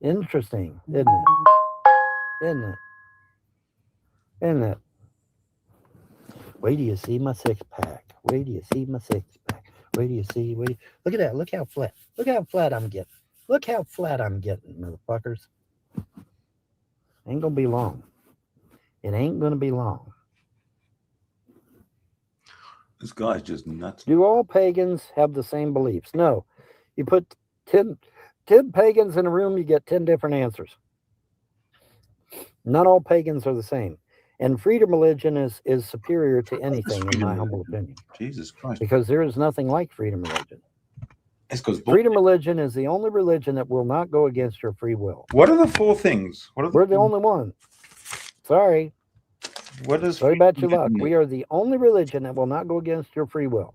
Interesting, isn't it? Isn't it? Isn't it? Wait till you see my six pack. Wait till you see my six pack. Wait till you see. Wait. Look at that. Look how flat. Look how flat I'm getting. Look how flat I'm getting, motherfuckers. Ain't gonna be long. It ain't gonna be long. This guy's just nuts. Do all pagans have the same beliefs? No. You put 10 pagans in a room, you get 10 different answers. Not all pagans are the same. And freedom religion is superior to anything, in my humble opinion. Jesus Christ. Because there is nothing like freedom religion. It's because freedom religion is the only religion that will not go against your free will. What are the four things? We're the only one. Sorry. What is Sorry about your luck. We are the only religion that will not go against your free will.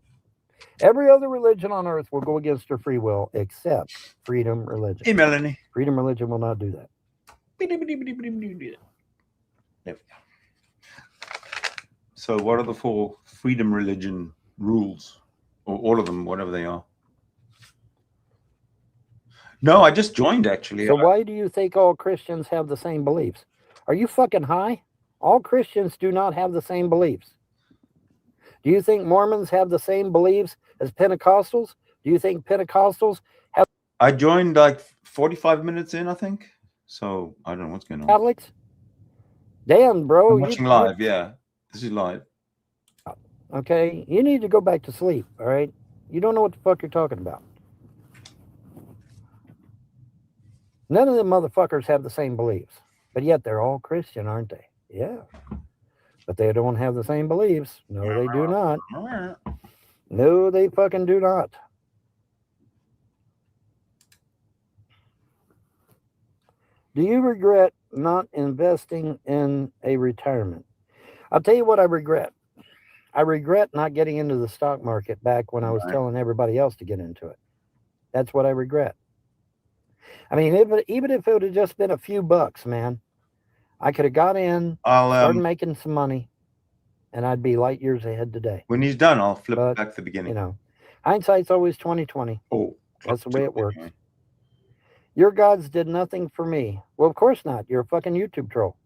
Every other religion on earth will go against your free will except freedom religion. Hey, Melanie. Freedom religion will not do that. There we go. So what are the four freedom religion rules? Or all of them, whatever they are? No, I just joined, actually. So why do you think all Christians have the same beliefs? Are you fucking high? All Christians do not have the same beliefs. Do you think Mormons have the same beliefs as Pentecostals? Do you think Pentecostals have... I joined like 45 minutes in, I think. So I don't know what's going on. Catholics? Damn, bro. I'm watching live, yeah. This is live. Okay, you need to go back to sleep, all right? You don't know what the fuck you're talking about. None of them motherfuckers have the same beliefs, but yet they're all Christian, aren't they? Yeah. But they don't have the same beliefs. No, they do not. No, they fucking do not. Do you regret not investing in a retirement? I'll tell you what I regret. I regret not getting into the stock market back when I was telling everybody else to get into it. That's what I regret. I mean, even if it would have just been a few bucks, man, I could have got in, started making some money, and I'd be light years ahead today. When he's done, I'll flip it back to the beginning. You know, hindsight's always 20/20. Oh, that's the way it works. Your gods did nothing for me. Well, of course not. You're a fucking YouTube troll.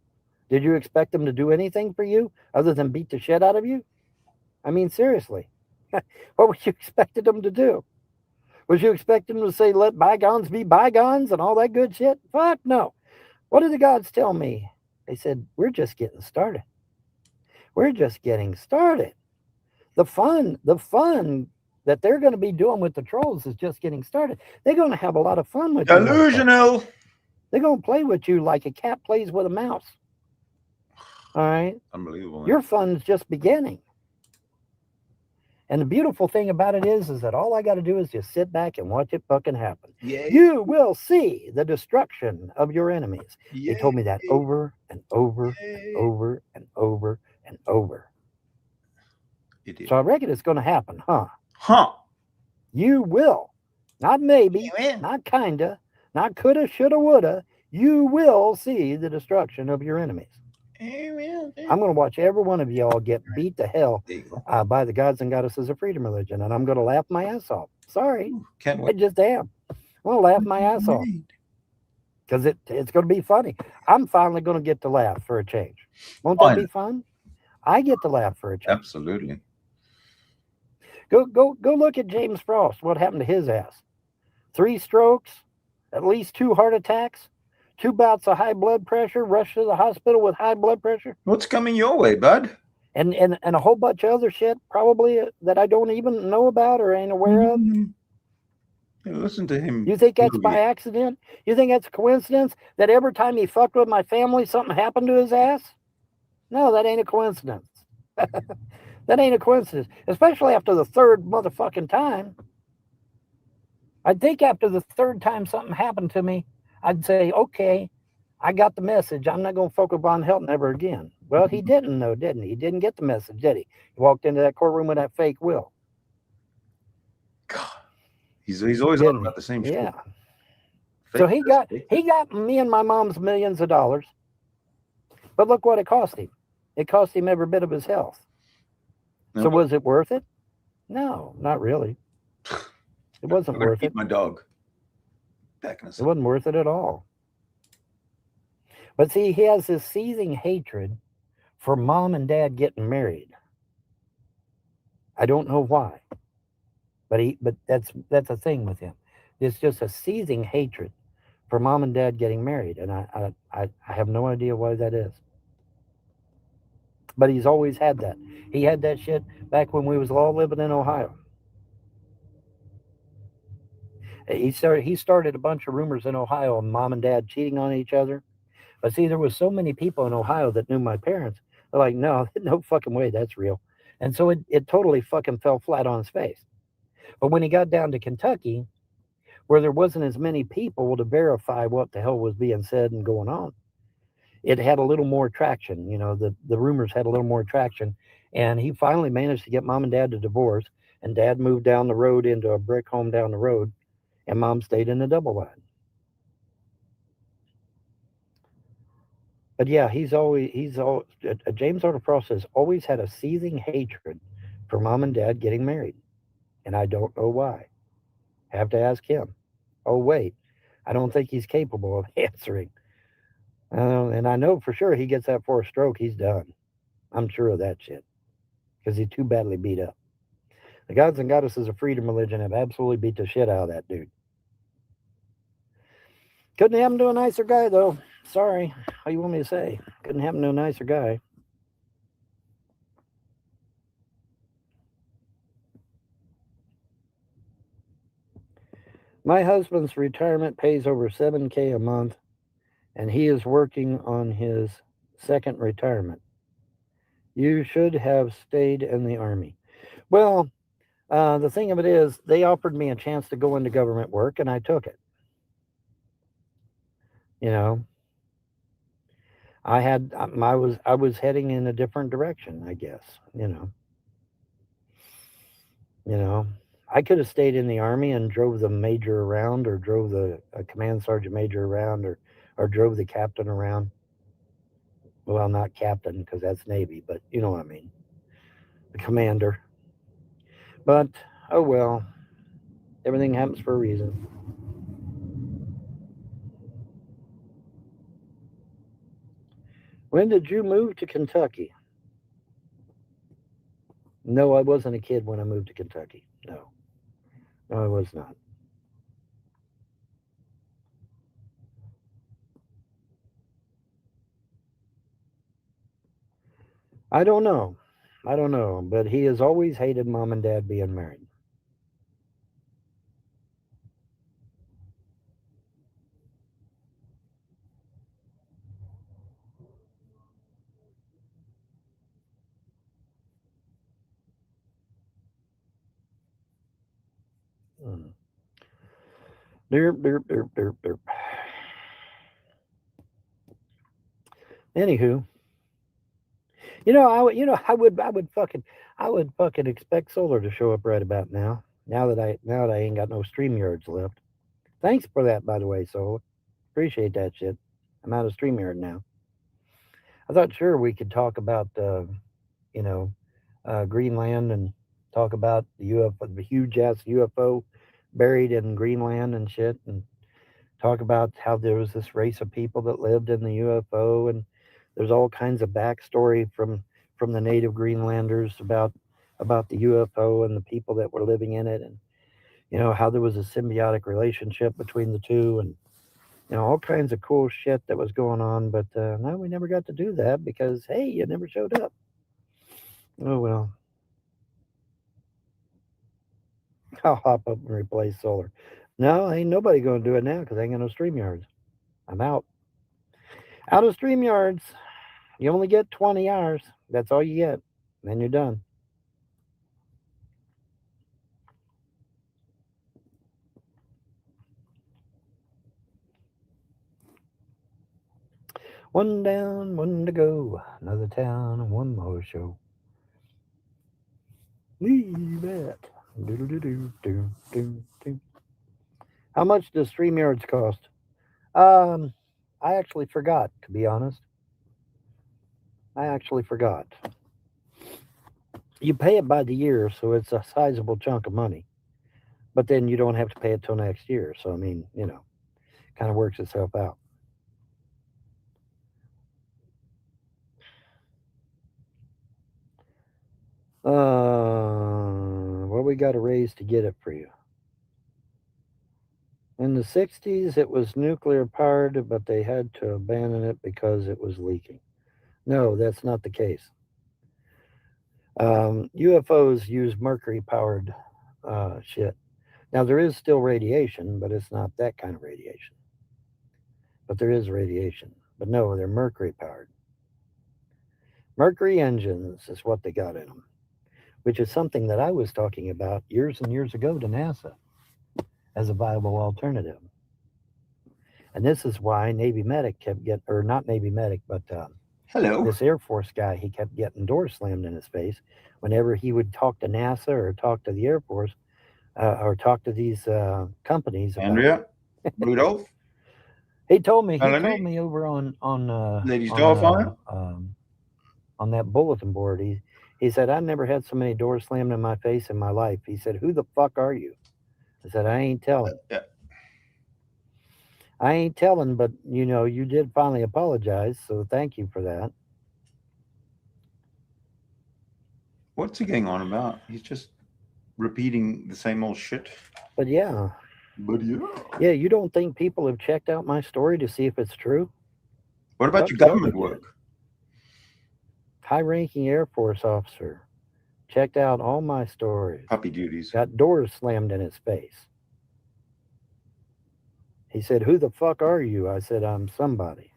Did you expect them to do anything for you other than beat the shit out of you? I mean, seriously. What were you expecting them to do? Was you expecting them to say, let bygones be bygones and all that good shit? Fuck no. What did the gods tell me? They said, we're just getting started. We're just getting started. The fun that they're going to be doing with the trolls is just getting started. They're going to have a lot of fun with you. Delusional. They're going to play with you like a cat plays with a mouse. All right? Unbelievable. Man. Your fun's just beginning. And the beautiful thing about it is that all I got to do is just sit back and watch it fucking happen. Yay. You will see the destruction of your enemies. Yay. They told me that over and over and over and over and over. So I reckon it's going to happen, huh? Huh. You will. Not maybe, not kinda, not coulda, shoulda, woulda. You will see the destruction of your enemies. Amen. I'm going to watch every one of y'all get beat to hell by the gods and goddesses of freedom religion, and I'm going to laugh my ass off. Sorry. Can't wait. I just am. I'm going to laugh my ass off because it's going to be funny. I'm finally going to get to laugh for a change. Won't that be fun? I get to laugh for a change. Absolutely. Go look at James Frost. What happened to his ass? 3 strokes, at least 2 heart attacks, 2 bouts of high blood pressure, rushed to the hospital with high blood pressure. What's coming your way, bud? And a whole bunch of other shit probably that I don't even know about or ain't aware of. Yeah, listen to him. You think that's by accident? You think that's a coincidence that every time he fucked with my family, something happened to his ass? No, that ain't a coincidence. That ain't a coincidence, especially after the 3rd motherfucking time. I think after the 3rd time something happened to me, I'd say, okay, I got the message. I'm not going to fuck with Von Helton ever again. Well, he didn't know, didn't he? He didn't get the message, did he? He walked into that courtroom with that fake will. God, he's always on about the same shit. Yeah. So he got me and my mom's millions of dollars. But look what it cost him. It cost him every bit of his health. No. So was it worth it? No, not really. It wasn't worth it. My dog. Back in a second. It wasn't worth it at all. But see, he has this seething hatred for mom and dad getting married. I don't know why, but that's a thing with him. It's just a seething hatred for mom and dad getting married, and I have no idea why that is. But he's always had that. He had that shit back when we was all living in Ohio. He started a bunch of rumors in Ohio of mom and dad cheating on each other. But see, there was so many people in Ohio that knew my parents. They're like, no, no fucking way, that's real. And so it totally fucking fell flat on its face. But when he got down to Kentucky, where there wasn't as many people to verify what the hell was being said and going on, it had a little more traction. The rumors had a little more traction. And he finally managed to get mom and dad to divorce. And dad moved down the road into a brick home down the road. And mom stayed in the double wide. But yeah, James Arthur Frost has always had a seething hatred for mom and dad getting married. And I don't know why. Have to ask him. Oh, wait. I don't think he's capable of answering. And I know for sure he gets that fourth stroke, he's done. I'm sure of that shit. Because he's too badly beat up. The gods and goddesses of freedom religion have absolutely beat the shit out of that dude. Couldn't happen to a nicer guy, though. Sorry. How you want me to say? Couldn't happen to a nicer guy. My husband's retirement pays over $7K a month, and he is working on his second retirement. You should have stayed in the Army. Well, the thing of it is, they offered me a chance to go into government work, and I took it. You know, I was heading in a different direction, I guess. You know, I could have stayed in the Army and drove the major around, or drove the command sergeant major around, or drove the captain around. Well, not captain because that's Navy, but you know what I mean, the commander. But oh well, everything happens for a reason. When did you move to Kentucky? No, I wasn't a kid when I moved to Kentucky. No, no, I was not. I don't know. I don't know, but he has always hated mom and dad being married. Mm. Derp, derp, derp, derp, derp. Anywho, I would fucking expect Solar to show up right about now. Now that I ain't got no stream yards left. Thanks for that, by the way, Solar. Appreciate that shit. I'm out of stream yard now. I thought sure we could talk about you know Greenland, and talk about the UFO, the huge ass UFO buried in Greenland and shit, and talk about how there was this race of people that lived in the UFO, and there's all kinds of backstory from the native Greenlanders about the UFO and the people that were living in it, and how there was a symbiotic relationship between the two, and all kinds of cool shit that was going on. But no, we never got to do that because hey, you never showed up. Oh well, I'll hop up and replace Solar. No, ain't nobody going to do it now because I ain't got no stream yards. I'm out of stream yards. You only get 20 hours. That's all you get. Then you're done. One down, one to go. Another town and one more show. Leave it. Do. How much does StreamYards cost? Um, I actually forgot, to be honest. I actually forgot. You pay it by the year, so it's a sizable chunk of money. But then you don't have to pay it till next year. So, I mean, kind of works itself out. Well, we got a raise to get it for you. In the 60s, it was nuclear powered, but they had to abandon it because it was leaking. No, that's not the case. UFOs use mercury powered shit. Now, there is still radiation, but it's not that kind of radiation. But there is radiation. But no, they're mercury powered. Mercury engines is what they got in them, which is something that I was talking about years and years ago to NASA as a viable alternative. And this is why Navy medic kept getting, or not Navy medic, but Hello. this Air Force guy, he kept getting doors slammed in his face whenever he would talk to NASA or talk to the Air Force or talk to these companies. Andrea, Rudolph, He told me Melanie, over Lady Starfire. On that bulletin board. He said, I never had so many doors slammed in my face in my life. He said, who the fuck are you? I said, I ain't telling. Yeah. I ain't telling, but you did finally apologize, so thank you for that. What's he going on about? He's just repeating the same old shit. But yeah. But yeah. Yeah, you don't think people have checked out my story to see if it's true? What about your government work? High-ranking Air Force officer checked out all my stories. Puppy duties. Got doors slammed in his face. He said, who the fuck are you? I said, I'm somebody.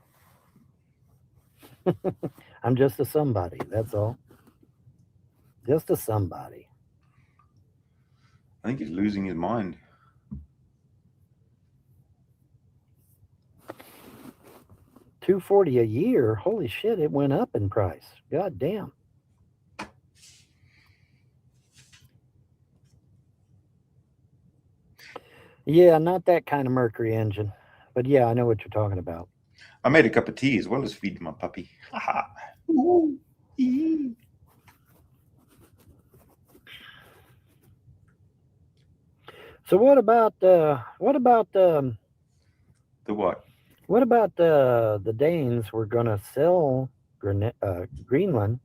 I'm just a somebody, that's all. Just a somebody. I think he's losing his mind. $240 a year. Holy shit, it went up in price. God damn. Yeah, not that kind of Mercury engine. But yeah, I know what you're talking about. I made a cup of tea as well as feed my puppy. So what about the what? What about the Danes were going to sell Greenland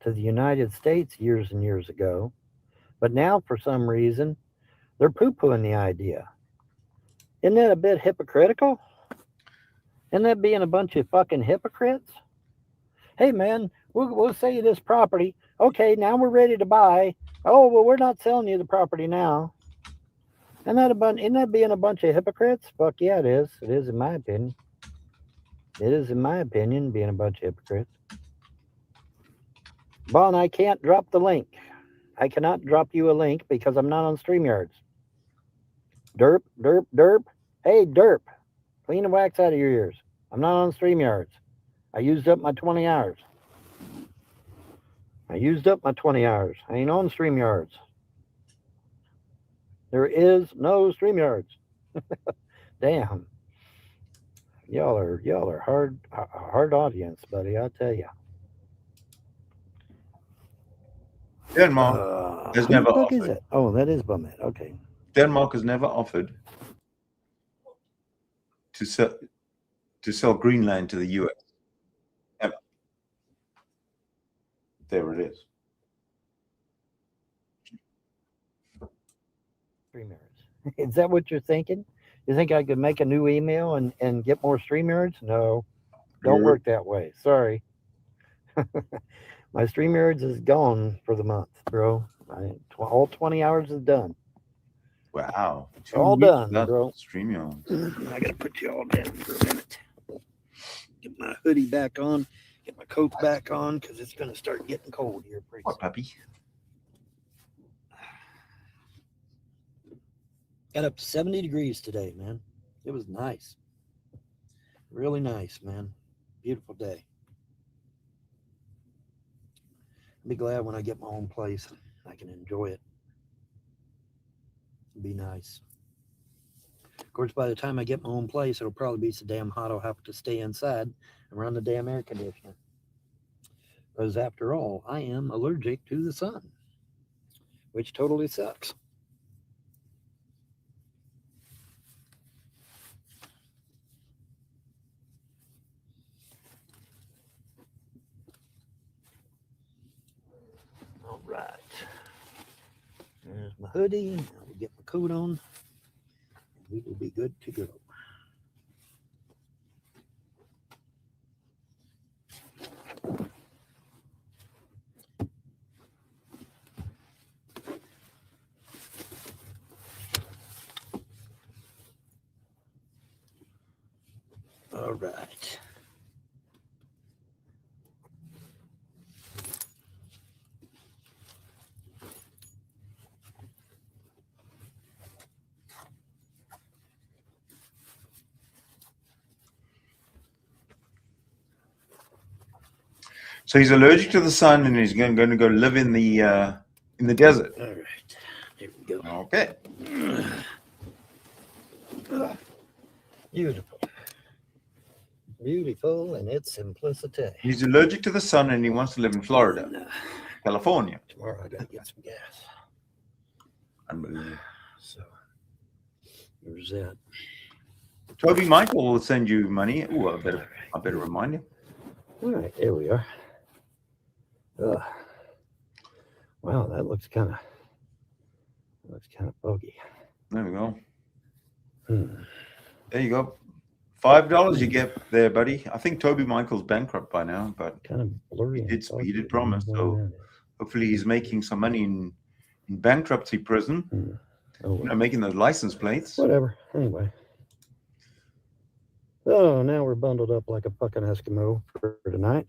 to the United States years and years ago, but now for some reason they're poo-pooing the idea. Isn't that a bit hypocritical? Isn't that being a bunch of fucking hypocrites? Hey man, we'll sell you this property. Okay, now we're ready to buy. Oh well, we're not selling you the property now. Isn't that being a bunch of hypocrites? Fuck yeah, it is. It is in my opinion. It is in my opinion being a bunch of hypocrites. Bon, I can't drop the link. I cannot drop you a link because I'm not on StreamYards. Derp, derp, derp. Hey, derp. Clean the wax out of your ears. I'm not on StreamYards. I used up my 20 hours. I ain't on StreamYards. There is no StreamYards. Damn. Y'all are hard audience, buddy, I tell you. Denmark has who never the fuck offered. is it? Oh, that is Bummet. Okay. Denmark has never offered to sell Greenland to the US. Ever. There it is. StreamYards. Is that what you're thinking? You think I could make a new email and get more StreamYards? No. Don't work that way. Sorry. My StreamYards is gone for the month, bro. All 20 hours is done. Wow. All done, bro. StreamYards. I gotta put you all down for a minute. Get my hoodie back on. Get my coat back on because it's gonna start getting cold here pretty soon. What puppy? Got up to 70 degrees today, man. It was nice. Really nice, man. Beautiful day. I'll be glad when I get my own place. I can enjoy it. It'll be nice. Of course, by the time I get my own place, it'll probably be so damn hot I'll have to stay inside and run the damn air conditioner. Because after all, I am allergic to the sun, which totally sucks. All right. hoodie. I'll get my coat on. We will be good to go. All right. So he's allergic to the sun, and he's going to go live in the desert. All right. Here we go. Okay. Beautiful. Beautiful in its simplicity. He's allergic to the sun, and he wants to live in Florida, California. Tomorrow I gotta get some gas. Unbelievable. So there's that. Toby Michael will send you money. Ooh, I better remind you. All right, there we are. Wow, that looks kind of foggy. There we go. Hmm. There you go. $5 you get there, buddy. I think Toby Michael's bankrupt by now, but Kind of blurry. he did promise. So hopefully he's making some money in bankruptcy prison. Oh, Making those license plates. whatever. Anyway. Oh, now we're bundled up like a fucking Eskimo for tonight.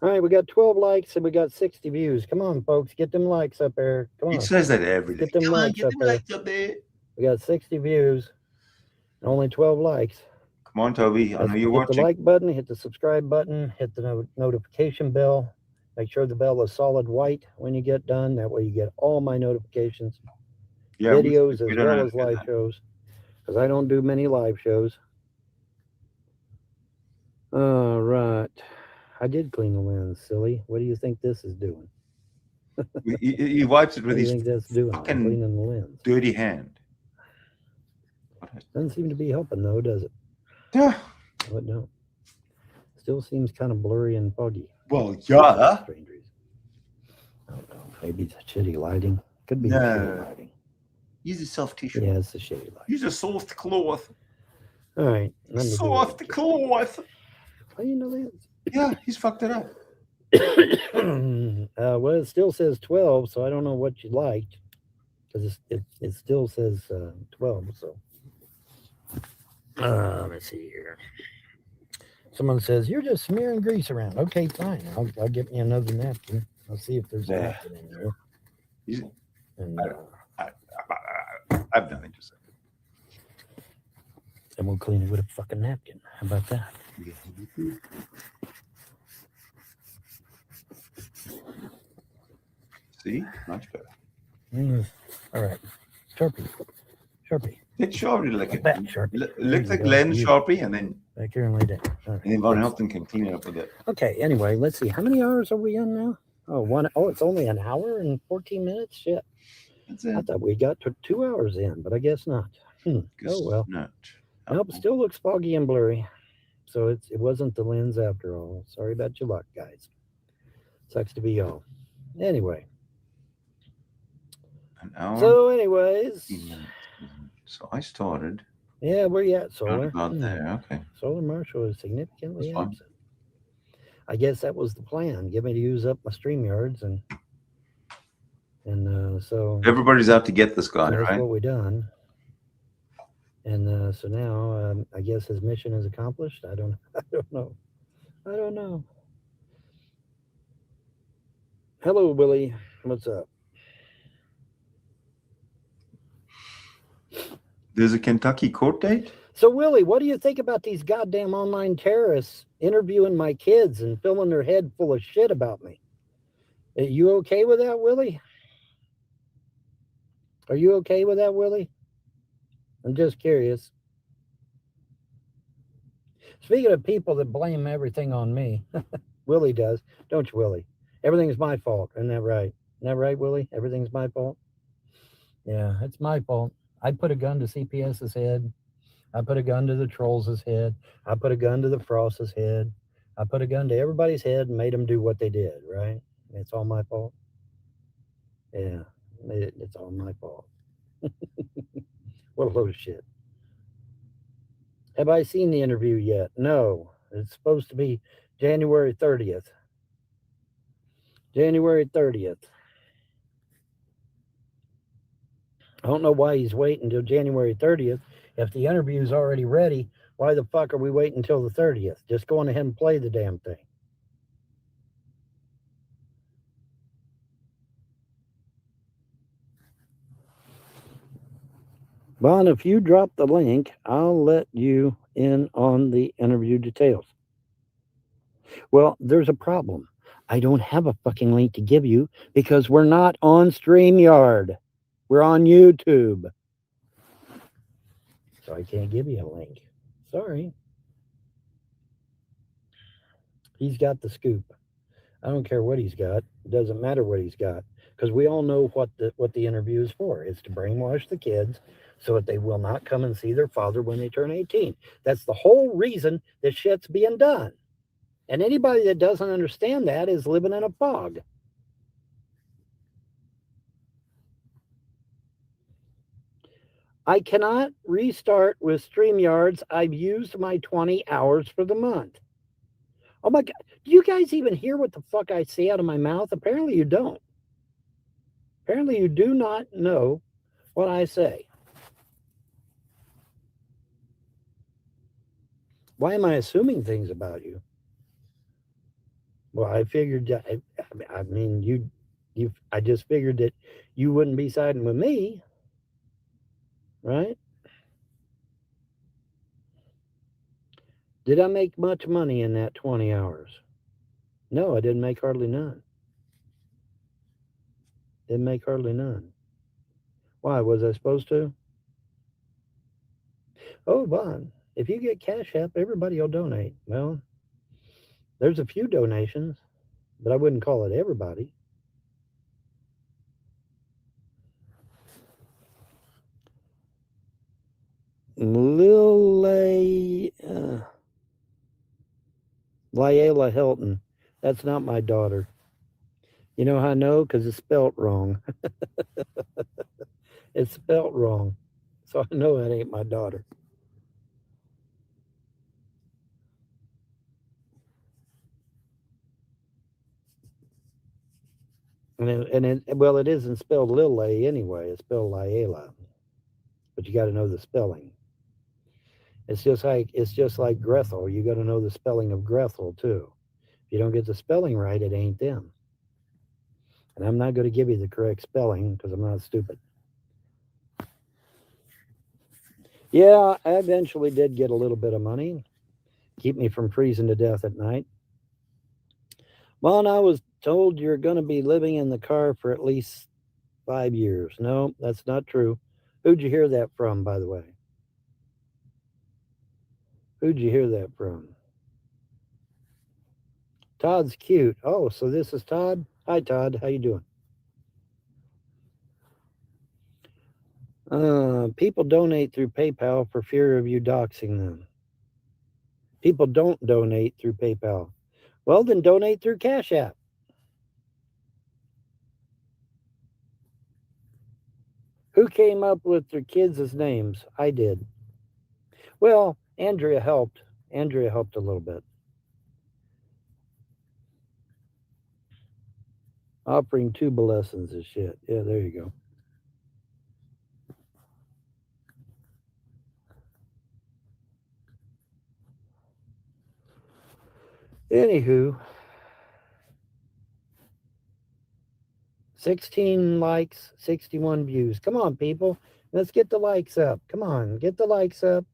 All right, we got 12 likes and we got 60 views. Come on, folks, get them likes up there. Come on. He says that every day. Get them likes up there. We got 60 views, only 12 likes. Come on, Toby. I know you're hit watching. the like button, hit the subscribe button, hit the notification bell. Make sure the bell is solid white when you get done. That way you get all my notifications, videos as well as live shows, because I don't do many live shows. All right. I did clean the lens, silly. What do you think this is doing? He wipes it with his fucking cleaning the lens. Dirty hand. Doesn't seem to be helping though, does it? Yeah. No, it don't. Still seems kind of blurry and foggy. Well, yeah. Strange reason. I don't know. Maybe it's shitty lighting. Could be shitty lighting. Use a soft tissue. Yeah, it's a shitty lighting. Use a soft cloth. All right. Soft cloth. Clean the lens. Yeah, he's fucked it up. Well, it still says 12, so I don't know what you liked, because it still says 12. So let's see here. Someone says you're just smearing grease around. Okay, fine. I'll get me another napkin. I'll see if there's a napkin in there. And, I've nothing to say. And we'll clean it with a fucking napkin. How about that? See? Much better. All right. Sharpie. Take Sharpie, lick it. Sharpie. Lick the lens, Sharpie, and then back here and lay down. And then Von Helton can clean it up with it. Okay, anyway, let's see. How many hours are we in now? Oh, it's only an hour and 14 minutes? Shit. That's it. I thought we got to 2 hours in, but I guess not. Oh, well. Nope, still looks foggy and blurry. So it wasn't the lens after all. Sorry about your luck, guys. Sucks to be y'all. Anyway. An hour. So anyways. So I started. Yeah, where you at, Solar? About there, okay. Solar Marshall is significantly absent. I guess that was the plan. Get me to use up my StreamYards and so everybody's out to get this guy, that's right? That's what we done. And so now I guess his mission is accomplished. I don't know. Hello, Willie. What's up? There's a Kentucky court date? So, Willie, what do you think about these goddamn online terrorists interviewing my kids and filling their head full of shit about me? Are you okay with that, Willie? Are you okay with that, Willie? I'm just curious. Speaking of people that blame everything on me, Willie does, don't you, Willie? Everything's my fault. Isn't that right? Isn't that right, Willie? Everything's my fault? Yeah, it's my fault. I put a gun to CPS's head. I put a gun to the Trolls' head. I put a gun to the Frost's head. I put a gun to everybody's head and made them do what they did, right? It's all my fault. Yeah, It's all my fault. What a load of shit. Have I seen the interview yet? No. It's supposed to be January 30th. January 30th. I don't know why he's waiting until January 30th. If the interview's already ready, why the fuck are we waiting until the 30th? Just go on ahead and play the damn thing. Bon, if you drop the link, I'll let you in on the interview details. Well, there's a problem. I don't have a fucking link to give you because we're not on StreamYard. We're on YouTube. So I can't give you a link. Sorry. He's got the scoop. I don't care what he's got. It doesn't matter what he's got because we all know what the interview is for. It's to brainwash the kids so that they will not come and see their father when they turn 18. That's the whole reason this shit's being done. And anybody that doesn't understand that is living in a fog. I cannot restart with StreamYards. I've used my 20 hours for the month. Oh my God. Do you guys even hear what the fuck I say out of my mouth? Apparently you don't. Apparently you do not know what I say. Why am I assuming things about you? Well, I figured, I mean, I just figured that you wouldn't be siding with me, right? Did I make much money in that 20 hours? No, I didn't make hardly none. Didn't make hardly none. Why? Was I supposed to? Oh, Vaughn, if you get Cash App, everybody will donate. Well, there's a few donations, but I wouldn't call it everybody. Lily Layla Helton. That's not my daughter. You know how I know? Because it's spelt wrong. It's spelt wrong. So I know that ain't my daughter. Well, it isn't spelled Lil A anyway. It's spelled Layla. But you got to know the spelling. It's just like Grethel. You got to know the spelling of Grethel too. If you don't get the spelling right, it ain't them. And I'm not going to give you the correct spelling because I'm not stupid. Yeah, I eventually did get a little bit of money, keep me from freezing to death at night. Well, and I was told you're going to be living in the car for at least 5 years. No, that's not true. Who'd you hear that from, by the way? Who'd you hear that from? Todd's cute. Oh, so this is Todd. Hi, Todd. How you doing? People donate through PayPal for fear of you doxing them. People don't donate through PayPal. Well, then donate through Cash App. Who came up with their kids' names? I did. Well, Andrea helped. Andrea helped a little bit. Offering tuba lessons is shit. Yeah, there you go. Anywho, 16 likes, 61 views. Come on, people. Let's get the likes up. Come on, get the likes up.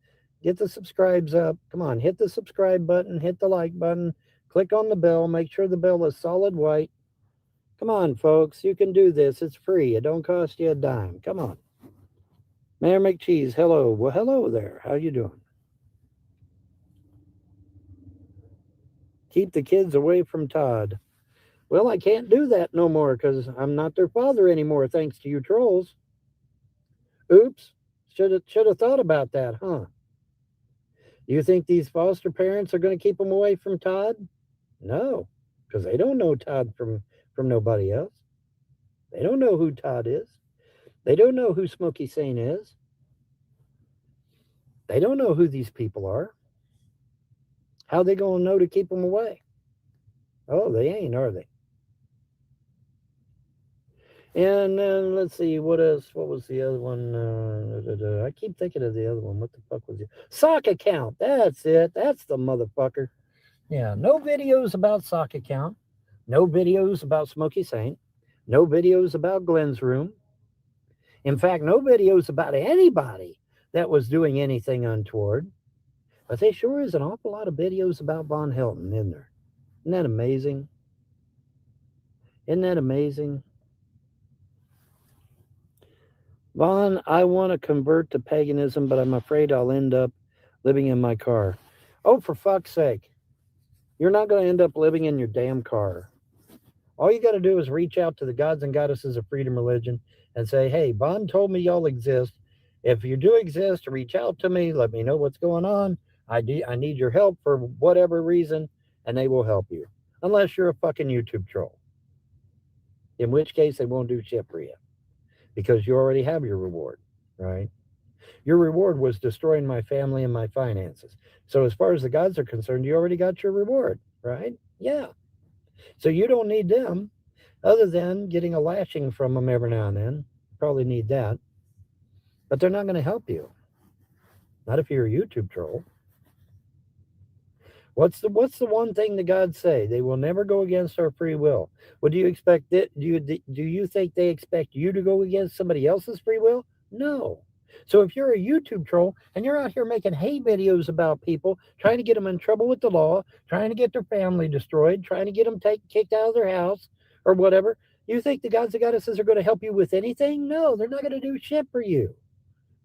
Get the subscribes up. Come on, hit the subscribe button, hit the like button, click on the bell. Make sure the bell is solid white. Come on, folks. You can do this. It's free. It don't cost you a dime. Come on. Mayor McCheese, hello. Well, hello there. How you doing? Keep the kids away from Todd. Well, I can't do that no more because I'm not their father anymore, thanks to you trolls. Oops. Should have thought about that, huh? You think these foster parents are going to keep them away from Todd? No, because they don't know Todd from nobody else. They don't know who Todd is. They don't know who Smokey Saint is. They don't know who these people are. How they going to know to keep them away? Oh, they ain't, are they? And then let's see, what else? What was the other one? I keep thinking of the other one. What the fuck was it? Sock account. That's it. That's the motherfucker. Yeah, no videos about sock account. No videos about Smokey Saint. No videos about Glenn's room. In fact, no videos about anybody that was doing anything untoward. But there sure is an awful lot of videos about Von Helton in there. Isn't that amazing? Isn't that amazing? Vaughn, I want to convert to paganism, but I'm afraid I'll end up living in my car. Oh, for fuck's sake. You're not going to end up living in your damn car. All you got to do is reach out to the gods and goddesses of freedom religion and say, hey, Vaughn told me y'all exist. If you do exist, reach out to me. Let me know what's going on. I need your help for whatever reason, and they will help you. Unless you're a fucking YouTube troll. In which case, they won't do shit for you. Because you already have your reward, right? Your reward was destroying my family and my finances. So as far as the gods are concerned, you already got your reward, right? Yeah. So you don't need them other than getting a lashing from them every now and then. You probably need that. But they're not going to help you. Not if you're a YouTube troll. What's the one thing the gods say? They will never go against our free will. What do you expect? Do you think they expect you to go against somebody else's free will? No. So if you're a YouTube troll and you're out here making hate videos about people, trying to get them in trouble with the law, trying to get their family destroyed, trying to get them kicked out of their house or whatever, you think the gods and goddesses are going to help you with anything? No, they're not going to do shit for you.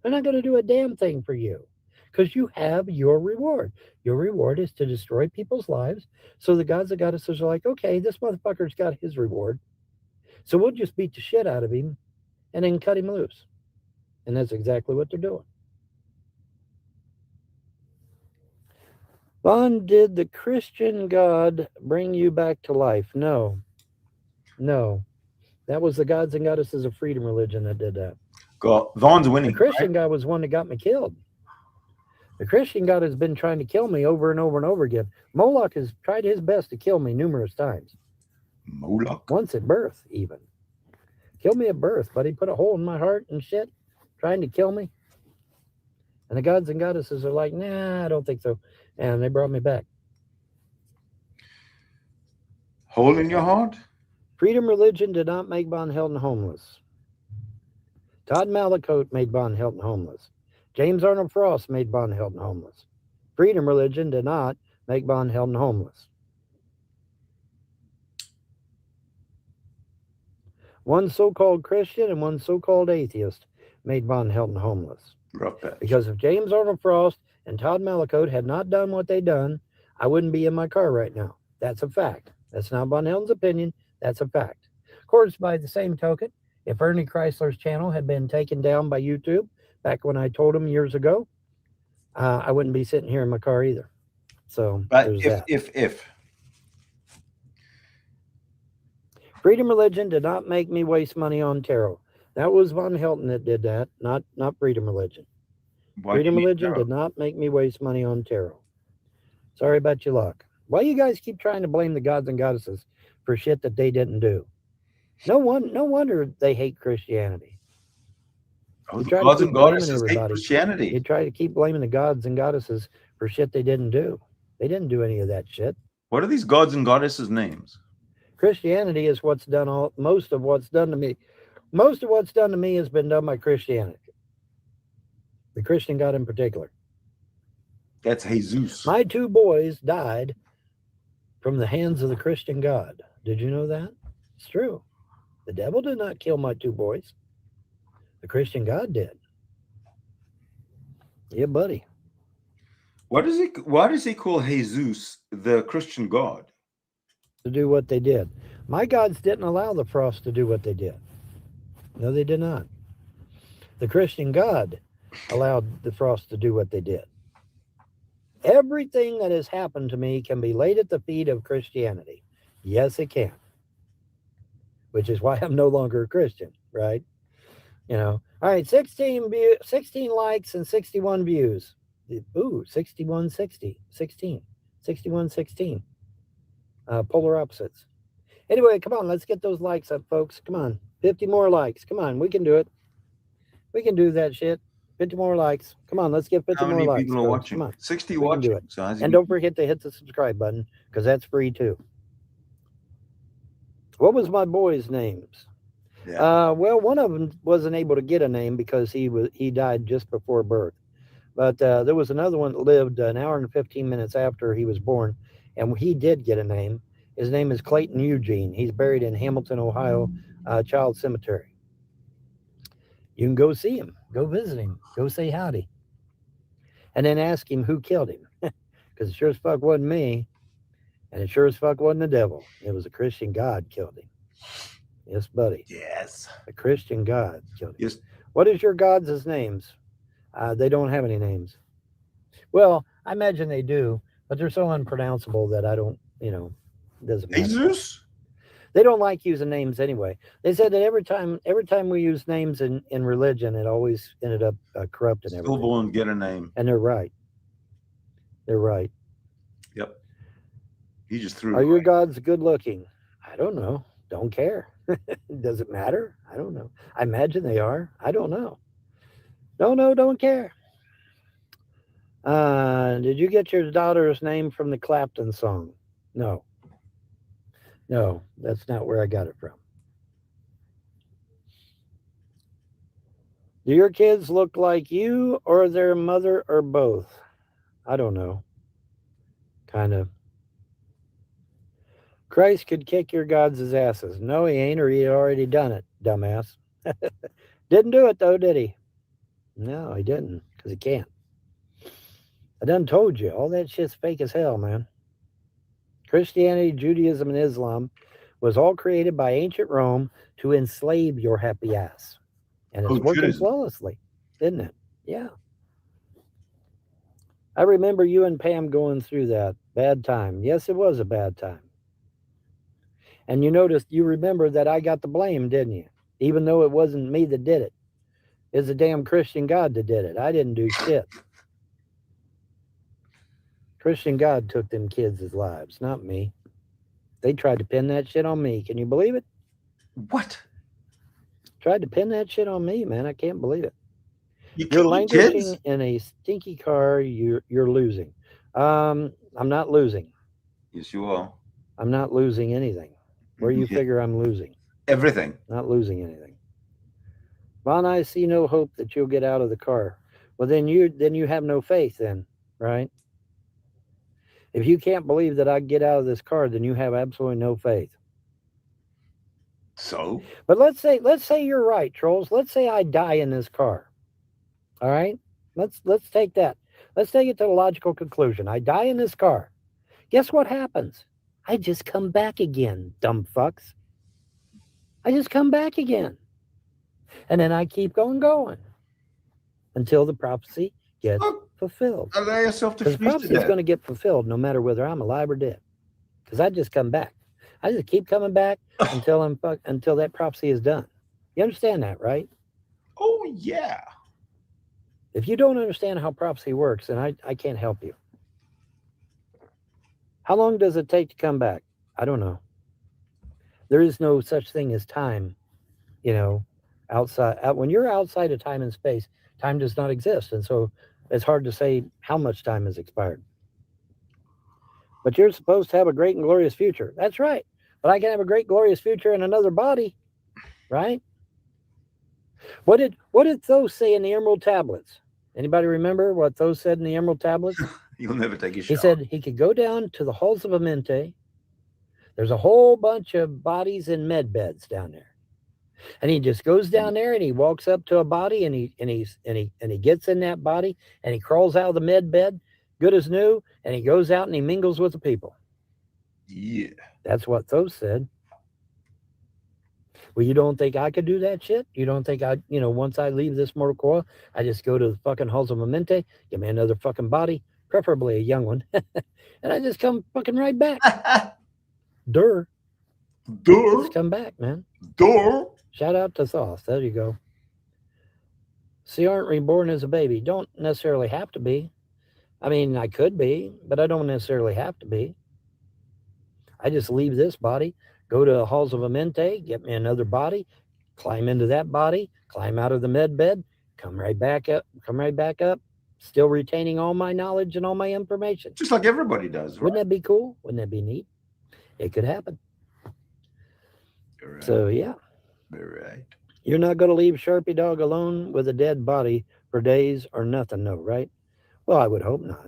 They're not going to do a damn thing for you. Because you have your reward. Your reward is to destroy people's lives. So the gods and goddesses are like, okay, this motherfucker's got his reward. So we'll just beat the shit out of him and then cut him loose. And that's exactly what they're doing. Vaughn, did the Christian God bring you back to life? No. No. That was the gods and goddesses of freedom religion that did that. Vaughn's winning. The Christian God was one that got me killed. The Christian God has been trying to kill me over and over and over again. Moloch has tried his best to kill me numerous times. Moloch? Once at birth, even. Killed me at birth, but he put a hole in my heart and shit, trying to kill me. And the gods and goddesses are like, nah, I don't think so. And they brought me back. Hole in your heart? Freedom religion did not make Von Helton homeless. Todd Malakote made Von Helton homeless. James Arnold Frost made Von Helton homeless. Freedom religion did not make Von Helton homeless. One so-called Christian and one so-called atheist made Von Helton homeless. Because if James Arnold Frost and Todd Malakote had not done what they done, I wouldn't be in my car right now. That's a fact. That's not Von Helton's opinion. That's a fact. Of course, by the same token, if Ernie Chrysler's channel had been taken down by YouTube, back when I told him years ago, I wouldn't be sitting here in my car either. So there's that. If Freedom religion did not make me waste money on tarot. That was Von Helton that did that, not freedom religion. Freedom religion did not make me waste money on tarot. Sorry about your luck. Why you guys keep trying to blame the gods and goddesses for shit that they didn't do? No wonder they hate Christianity. Oh, the gods and goddesses hate Christianity. You try to keep blaming the gods and goddesses for shit they didn't do. They didn't do any of that shit. What are these gods and goddesses' names? Christianity is what's done most of what's done to me. Most of what's done to me has been done by Christianity. The Christian God in particular. That's Jesus. My 2 boys died from the hands of the Christian God. Did you know that? It's true. The devil did not kill my 2 boys. The Christian God did. Yeah, buddy. Why does he call Jesus the Christian God? To do what they did. My gods didn't allow the Frost to do what they did. No, they did not. The Christian God allowed the Frost to do what they did. Everything that has happened to me can be laid at the feet of Christianity. Yes, it can. which is why I'm no longer a Christian, right? All right, 16 likes and 61 views. Ooh, 61 60, 16, 61 16. Polar opposites. Anyway, come on, let's get those likes up, folks. Come on, 50 more likes. Come on, we can do it. We can do that shit. 50 more likes. Come on, let's get 50 How more many likes, people are folks. watching? Come on, 60 we can do watching. it. So how's And don't forget to hit the subscribe button because that's free too. What was my boys' names? Yeah. Well, one of them wasn't able to get a name because he died just before birth. But there was another one that lived an hour and 15 minutes after he was born, and he did get a name. His name is Clayton Eugene. He's buried in Hamilton, Ohio, Child Cemetery. You can go see him, go visit him, go say howdy, and then ask him who killed him. Because it sure as fuck wasn't me, and it sure as fuck wasn't the devil. It was a Christian God killed him. Yes, buddy. Yes. A Christian God killed him. Yes. What is your God's names? They don't have any names. Well, I imagine they do, but they're so unpronounceable that I don't, it doesn't matter. Jesus. They don't like using names anyway. They said that every time we use names in religion, it always ended up corrupting everything. Stillborn, get a name. And they're right. They're right. Yep. He just threw. Are your gods good looking? I don't know. Don't care. Does it matter? I don't know. I imagine they are. I don't know. No, don't care. Did you get your daughter's name from the Clapton song? No. No, that's not where I got it from. Do your kids look like you or their mother or both? I don't know. Kind of. Christ could kick your gods' asses. No, he ain't, or he'd already done it, dumbass. Didn't do it, though, did he? No, he didn't, because he can't. I done told you, all that shit's fake as hell, man. Christianity, Judaism, and Islam was all created by ancient Rome to enslave your happy ass. And it's working Judaism. flawlessly, isn't it? Yeah. I remember you and Pam going through that bad time. Yes, it was a bad time. And you remember that I got the blame, didn't you? Even though it wasn't me that did it. It's a damn Christian God that did it. I didn't do shit. Christian God took them kids' lives, not me. They tried to pin that shit on me. Can you believe it? What? Tried to pin that shit on me, man. I can't believe it. You You're killed languishing kids? in a stinky car. You're losing. I'm not losing. Yes, you are. I'm not losing anything. Where you Yeah. figure I'm losing? Everything. Not losing anything. Well, I see no hope that you'll get out of the car. Well, then you have no faith, then, right? If you can't believe that I can get out of this car, then you have absolutely no faith. So? But let's say you're right, trolls. Let's say I die in this car. All right? Let's take that. Let's take it to the logical conclusion. I die in this car. Guess what happens? I just come back again, dumb fucks. I just come back again. And then I keep going until the prophecy gets fulfilled. Allow yourself to Because the freeze to prophecy is death. going to get fulfilled no matter whether I'm alive or dead. Because I just come back. I just keep coming back until until that prophecy is done. You understand that, right? Oh, yeah. If you don't understand how prophecy works, then I can't help you. How long does it take to come back? I don't know. There is no such thing as time, outside. When you're outside of time and space, time does not exist. And so it's hard to say how much time has expired. But you're supposed to have a great and glorious future. That's right. But I can have a great, glorious future in another body, right? What did Thoth say in the Emerald Tablets? Anybody remember what Thoth said in the Emerald Tablets? You'll never take a He shot. said he could go down to the halls of Amente. There's a whole bunch of bodies in med beds down there. And he just goes down there and he walks up to a body and he gets in that body and he crawls out of the med bed, good as new, and he goes out and he mingles with the people. Yeah. That's what Thoth said. Well, you don't think I could do that shit? You don't think once I leave this mortal coil, I just go to the fucking halls of Mente, get me another fucking body, preferably a young one, and I just come fucking right back. Durr. Door. Just come back, man. Door. Shout out to Sauce. There you go. So you aren't reborn as a baby. Don't necessarily have to be. I mean, I could be, but I don't necessarily have to be. I just leave this body, go to the halls of Amente, get me another body, climb into that body, climb out of the med bed, come right back up, still retaining all my knowledge and all my information. Just like everybody does, right? Wouldn't that be cool? Wouldn't that be neat? It could happen. Right. So, yeah. Very right. You're not going to leave Sharpie Dog alone with a dead body for days or nothing, no, right? Well, I would hope not.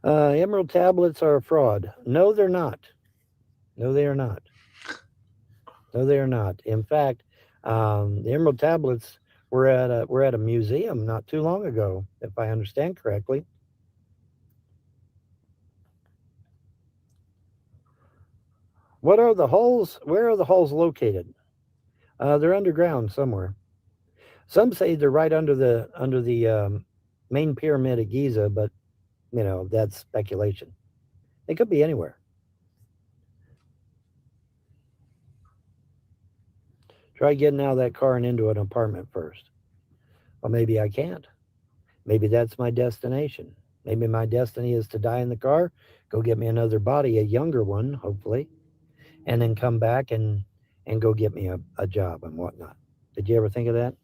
Emerald tablets are a fraud. No, they're not. No, they are not. No, they are not. In fact, the emerald tablets were at a museum not too long ago, if I understand correctly. What are the holes? Where are the holes located? They're underground somewhere. Some say they're right under the main pyramid of Giza, but that's speculation. They could be anywhere. Try getting out of that car and into an apartment first. Well, maybe I can't. Maybe that's my destination. Maybe my destiny is to die in the car, go get me another body, a younger one, hopefully, and then come back and go get me a job and whatnot. Did you ever think of that?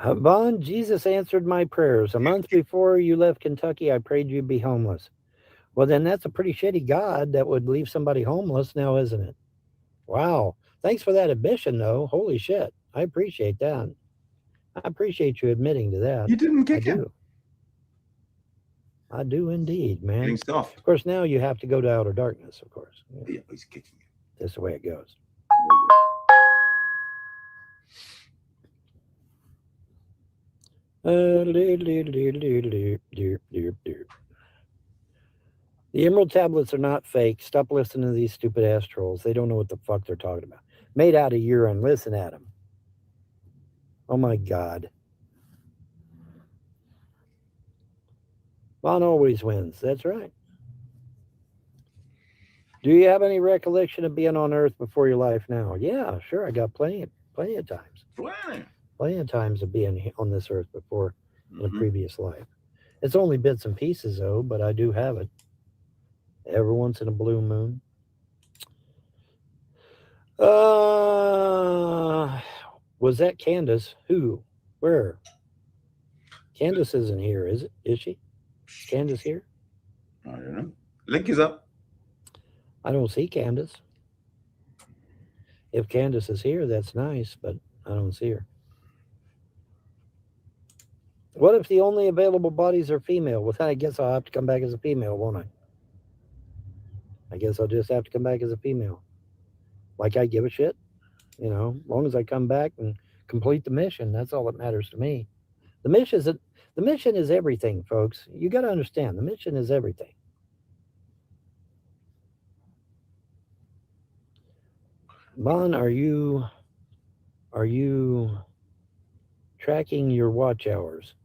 Vaughn, Jesus answered my prayers. A month before you left Kentucky, I prayed you'd be homeless. Well, then that's a pretty shitty God that would leave somebody homeless now, isn't it? Wow. Thanks for that admission, though. Holy shit. I appreciate that. I appreciate you admitting to that. You didn't I kick him. do. I do indeed, man. Getting soft. Of course, now you have to go to outer darkness, of course. Yeah, he's kicking you. That's the way it goes. The emerald tablets are not fake. Stop listening to these stupid ass trolls. They don't know what the fuck they're talking about. Made out of urine. Listen at them. Oh my God. Vaughn always wins. That's right. Do you have any recollection of being on Earth before your life now? Yeah, sure. I got plenty of times. Plenty of times of being on this Earth before in a previous life. It's only bits and pieces though, but I do have it. Every once in a blue moon. Was that Candace? Who? Where? Candace isn't here, is it? Is she? Is Candace here? I don't know. Link is up. I don't see Candace. If Candace is here, that's nice, but I don't see her. What if the only available bodies are female? Well, then I guess I'll have to come back as a female, won't I? I guess I'll just have to come back as a female. Like I give a shit. As long as I come back and complete the mission, that's all that matters to me. The mission is everything, folks. You got to understand, the mission is everything. Vaughn, are you tracking your watch hours?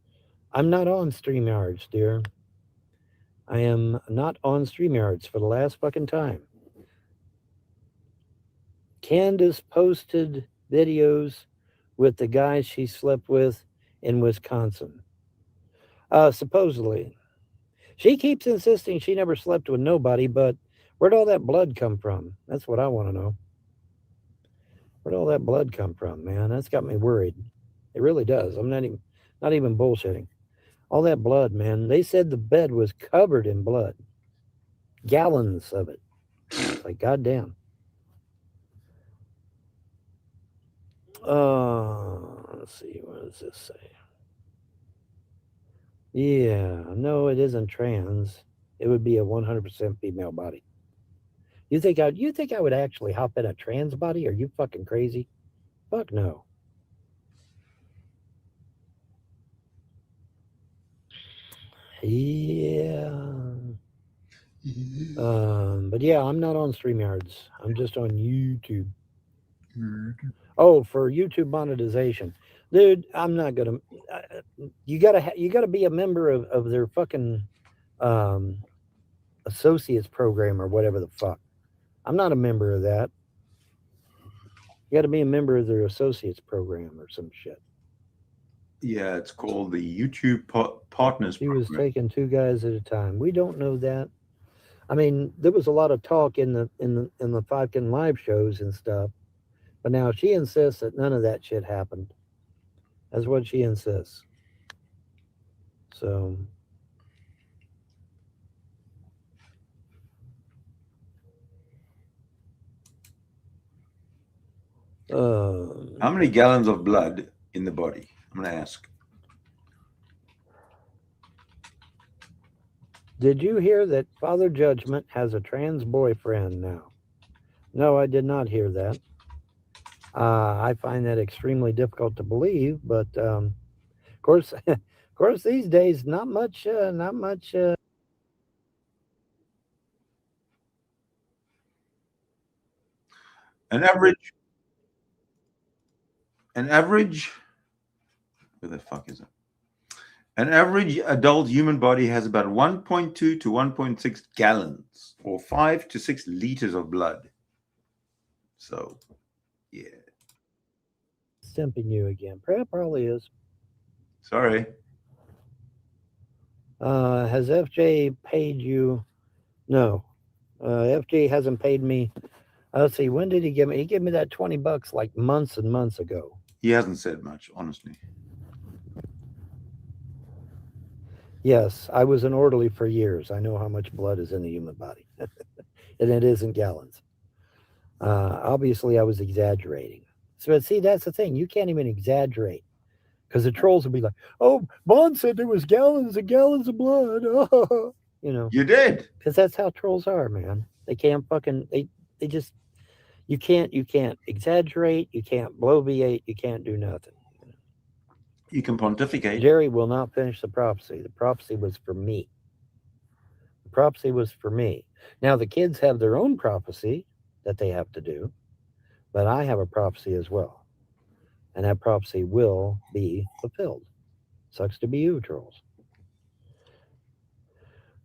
I'm not on StreamYards, dear. I am not on StreamYards for the last fucking time. Candace posted videos with the guys she slept with in Wisconsin. Supposedly. She keeps insisting she never slept with nobody, but where'd all that blood come from? That's what I want to know. Where'd all that blood come from, man? That's got me worried. It really does. I'm not even bullshitting. All that blood, man. They said the bed was covered in blood. Gallons of it. It's like, goddamn. Let's see. What does this say? Yeah, no, it isn't trans. It would be a 100% female body. You think I would actually hop in a trans body? Are you fucking crazy? Fuck no. Yeah. But yeah, I'm not on StreamYards. I'm just on YouTube. Oh, for YouTube monetization, dude. I'm not gonna. You gotta be a member of their fucking um, associates program or whatever the fuck. I'm not a member of that. You got to be a member of their associates program or some shit. Yeah, it's called the YouTube Partners She was Program. taking two guys at a time. We don't know that. I mean, there was a lot of talk in the fucking live shows and stuff, but now she insists that none of that shit happened. That's what she insists. So, How many gallons of blood in the body? I'm going to ask. did you hear that Father Judgment has a trans boyfriend now? No, I did not hear that. I find that extremely difficult to believe, but of course, of course, these days, not much. An average, an average, where the fuck is it? An average adult human body has about 1.2 to 1.6 gallons or 5 to 6 liters of blood. So, yeah. Simping you again. Probably is. Sorry. Has FJ paid you? No. FJ hasn't paid me. Let's see. When did he give me? He gave me that $20 like months and months ago. He hasn't said much, honestly. Yes, I was an orderly for years. I know how much blood is in the human body, and it is in gallons. Obviously, I was exaggerating. So, see, that's the thing. You can't even exaggerate because the trolls will be like, "Oh, Bond said there was gallons and gallons of blood." You know, You did. because that's how trolls are, man. They can't fucking they just you can't exaggerate, you can't bloviate, you can't do nothing. You can pontificate. Jerry will not finish the prophecy. The prophecy was for me. The prophecy was for me. Now the kids have their own prophecy that they have to do, but I have a prophecy as well. And that prophecy will be fulfilled. Sucks to be you, trolls.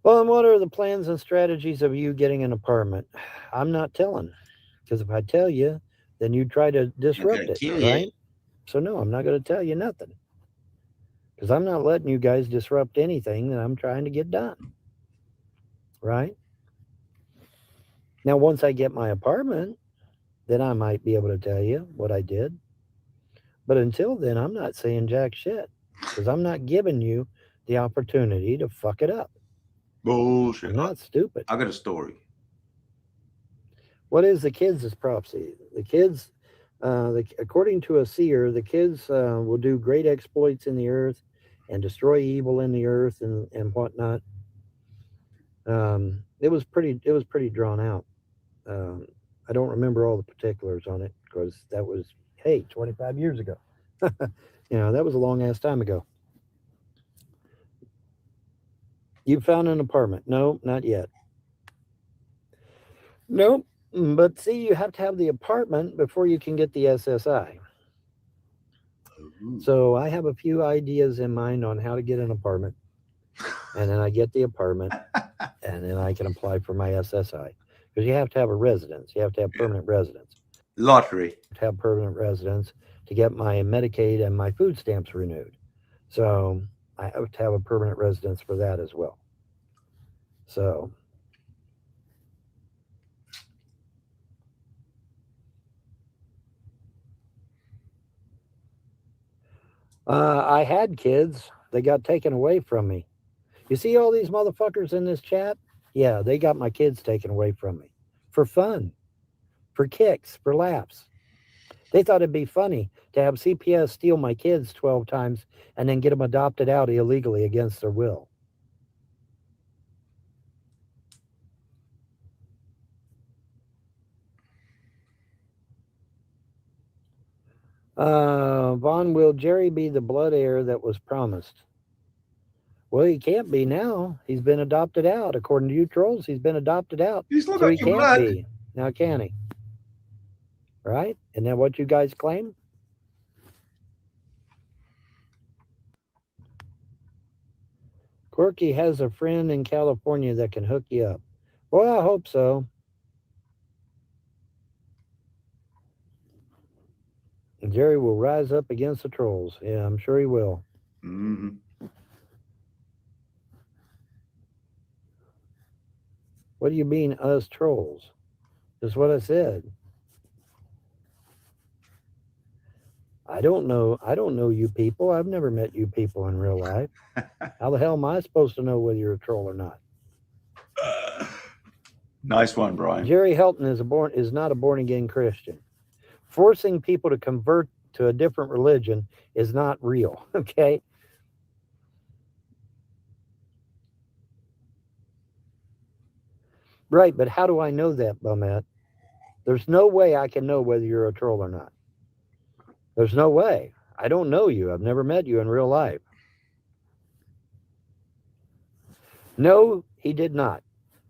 Well, and what are the plans and strategies of you getting an apartment? I'm not telling. Because if I tell you, then you try to disrupt it, right? So, no, I'm not going to tell you nothing. Because I'm not letting you guys disrupt anything that I'm trying to get done. Right? Now, once I get my apartment, then I might be able to tell you what I did. But until then, I'm not saying jack shit. Because I'm not giving you the opportunity to fuck it up. Bullshit. I'm not stupid. I got a story. What is the kids' prophecy? The kids, according to a seer, the kids will do great exploits in the earth and destroy evil in the earth and whatnot. It was pretty drawn out. Um, I don't remember all the particulars on it because that was 25 years ago. That was a long ass time ago. You found an apartment? No, not yet. Nope. But see, you have to have the apartment before you can get the SSI. So I have a few ideas in mind on how to get an apartment. And then I get the apartment and then I can apply for my SSI. Because you have to have a residence. You have to have permanent residence. Lottery. To have permanent residence to get my Medicaid and my food stamps renewed. So I have to have a permanent residence for that as well. So I had kids. They got taken away from me. You see all these motherfuckers in this chat? Yeah, they got my kids taken away from me. For fun. For kicks. For laughs. They thought it'd be funny to have CPS steal my kids 12 times and then get them adopted out illegally against their will. Vaughn, will Jerry be the blood heir that was promised? Well, he can't be now. He's been adopted out. According to you trolls, he's been adopted out. He's still So got he your can't blood. be. Now, can he? right? Isn't that what you guys claim? Corky has a friend in California that can hook you up. Well, I hope so. Jerry will rise up against the trolls. Yeah, I'm sure he will. Hmm. What do you mean, us trolls? That's what I said. I don't know. I don't know you people. I've never met you people in real life. How the hell am I supposed to know whether you're a troll or not? Nice one, Brian. Jerry Helton is not a born again Christian. Forcing people to convert to a different religion is not real. Okay, right? But how do I know that, Bumette? There's no way I can know whether you're a troll or not. There's no way. I don't know you. I've never met you in real life. No, he did not.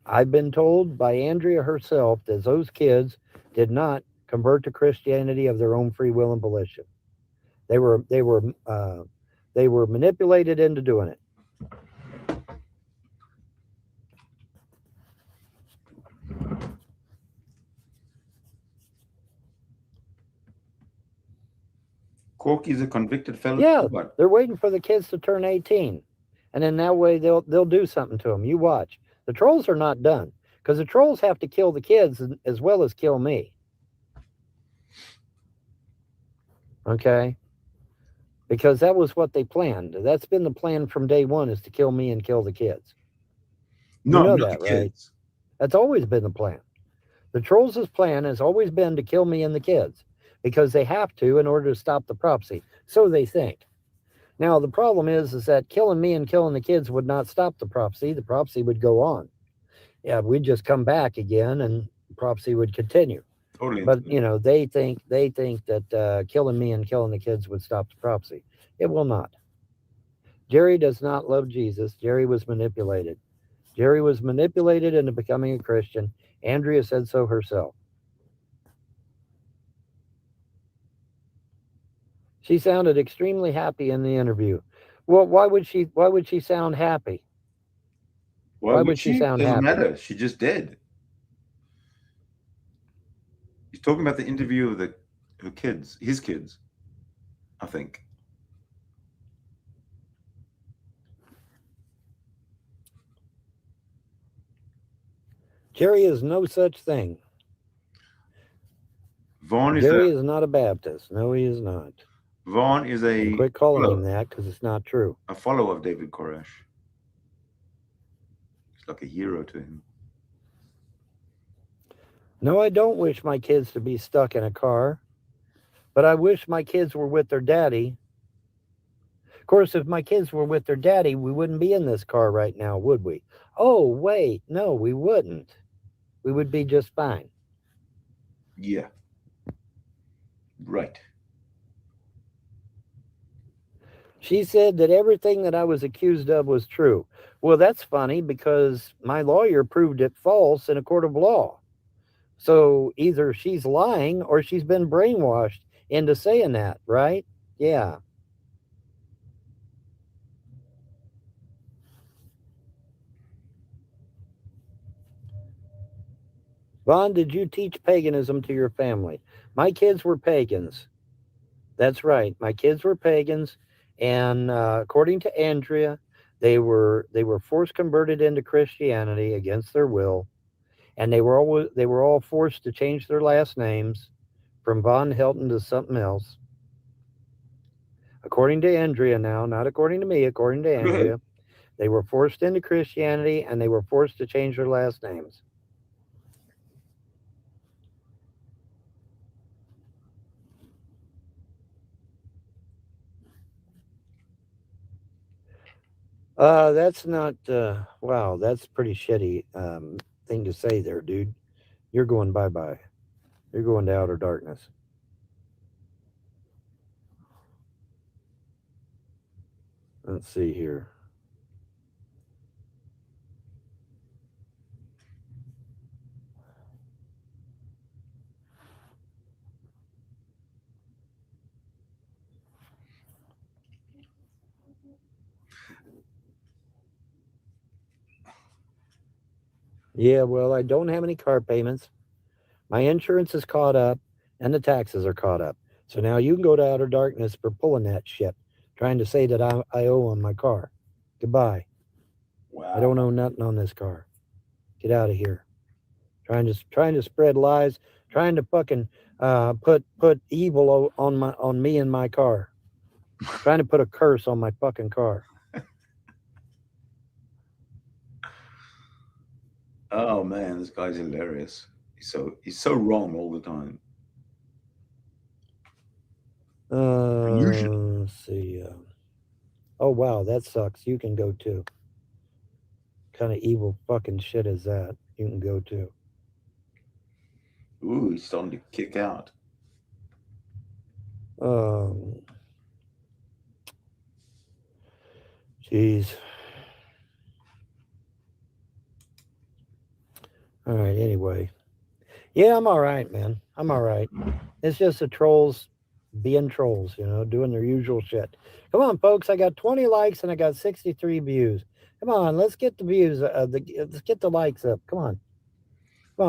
I've been told by Andrea herself that those kids did not convert to Christianity of their own free will and volition. They were they were uh, they were manipulated into doing it. Corky's a convicted felon. Yeah, What? they're waiting for the kids to turn 18, and then that way they'll do something to them. You watch. The trolls are not done because the trolls have to kill the kids as well as kill me. Okay, because that was what they planned. That's been the plan from day one, is to kill me and kill the kids. You No, know not the that, right? kids. That's always been the plan. The trolls' plan has always been to kill me and the kids because they have to in order to stop the prophecy. So they think. Now the problem is that killing me and killing the kids would not stop the prophecy. The prophecy would go on. Yeah, we'd just come back again, and the prophecy would continue. Totally But into it. they think that killing me and killing the kids would stop the prophecy. It will not. Jerry does not love Jesus. Jerry was manipulated. Jerry was manipulated into becoming a Christian. Andrea said so herself. She sounded extremely happy in the interview. Well, why would she sound happy? Why Why would would she she? sound Doesn't happy? matter. She just did. He's talking about the interview of the her kids, his kids, I think. Jerry is no such thing. Vaughn is a Jerry is not a Baptist. No, he is not. Vaughn is And quit calling him that because it's not true. a follower of David Koresh. He's like a hero to him. No, I don't wish my kids to be stuck in a car, but I wish my kids were with their daddy. Of course, if my kids were with their daddy, we wouldn't be in this car right now, would we? Oh, wait, no, we wouldn't. We would be just fine. Yeah, right. She said that everything that I was accused of was true. Well, that's funny because my lawyer proved it false in a court of law. So either she's lying or she's been brainwashed into saying that, right? Yeah. Vaughn, did you teach paganism to your family? My kids were pagans. That's right. My kids were pagans, and according to Andrea, they were forced converted into Christianity against their will, and they were all forced to change their last names from Von Helton to something else. According to Andrea now, not according to me, according to Go ahead. Andrea, they were forced into Christianity and they were forced to change their last names. That's not. Wow, that's pretty shitty thing to say there, dude. You're going bye bye. You're going to outer darkness. Let's see here. Yeah, well, I don't have any car payments. My insurance is caught up and the taxes are caught up. So now you can go to outer darkness for pulling that shit, trying to say that I owe on my car. Goodbye. I Wow. don't owe nothing on this car. Get out of here. Trying to spread lies, trying to fucking put evil on me and my car. Trying to put a curse on my fucking car. Oh man, this guy's hilarious. He's so wrong all the time. Unusual. Let's see. Oh wow, that sucks. You can go too. Kind of evil fucking shit is that? You can go too. Ooh, he's starting to kick out. Um, Jeez. All right. Anyway, yeah, I'm all right, man. I'm all right. It's just the trolls being trolls, doing their usual shit. Come on, folks. I got 20 likes and I got 63 views. Come on, let's get the views. Let's get the likes up. Come on.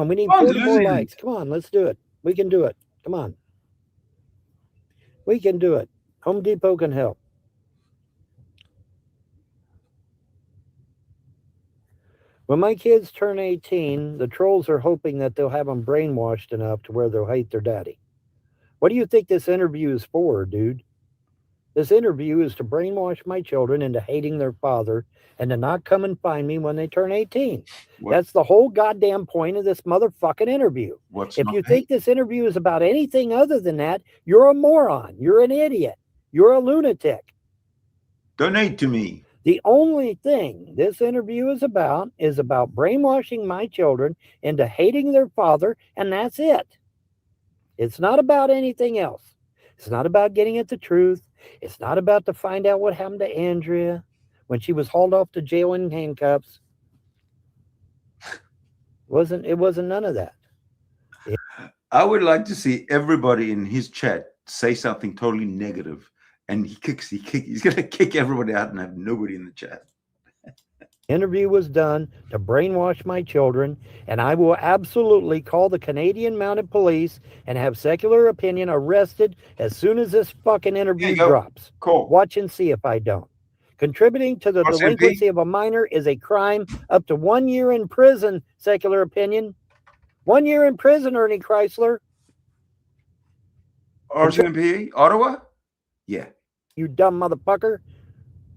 We need Come on, 40 more losing. likes. Come on, let's do it. We can do it. Come on, we can do it. Home Depot can help. When my kids turn 18, the trolls are hoping that they'll have them brainwashed enough to where they'll hate their daddy. What do you think this interview is for, dude? This interview is to brainwash my children into hating their father and to not come and find me when they turn 18. What? That's the whole goddamn point of this motherfucking interview. What's If not you hate? think this interview is about anything other than that, you're a moron. You're an idiot. You're a lunatic. Donate to me. The only thing this interview is about brainwashing my children into hating their father, and that's it. It's not about anything else. It's not about getting at the truth. It's not about to find out what happened to Andrea when she was hauled off to jail in handcuffs. It wasn't none of that. I would like to see everybody in his chat say something totally negative, and he's gonna kick everybody out and have nobody in the chat. Interview was done to brainwash my children, and I will absolutely call the Canadian Mounted Police and have Secular Opinion arrested as soon as this fucking There interview you go. drops. Cool. Watch and see if I don't. Contributing to the What's delinquency of a minor is a crime up to 1 year in prison, Secular Opinion. 1 year in prison, Ernie Chrysler. RCMP, Ottawa? Yeah. You dumb motherfucker.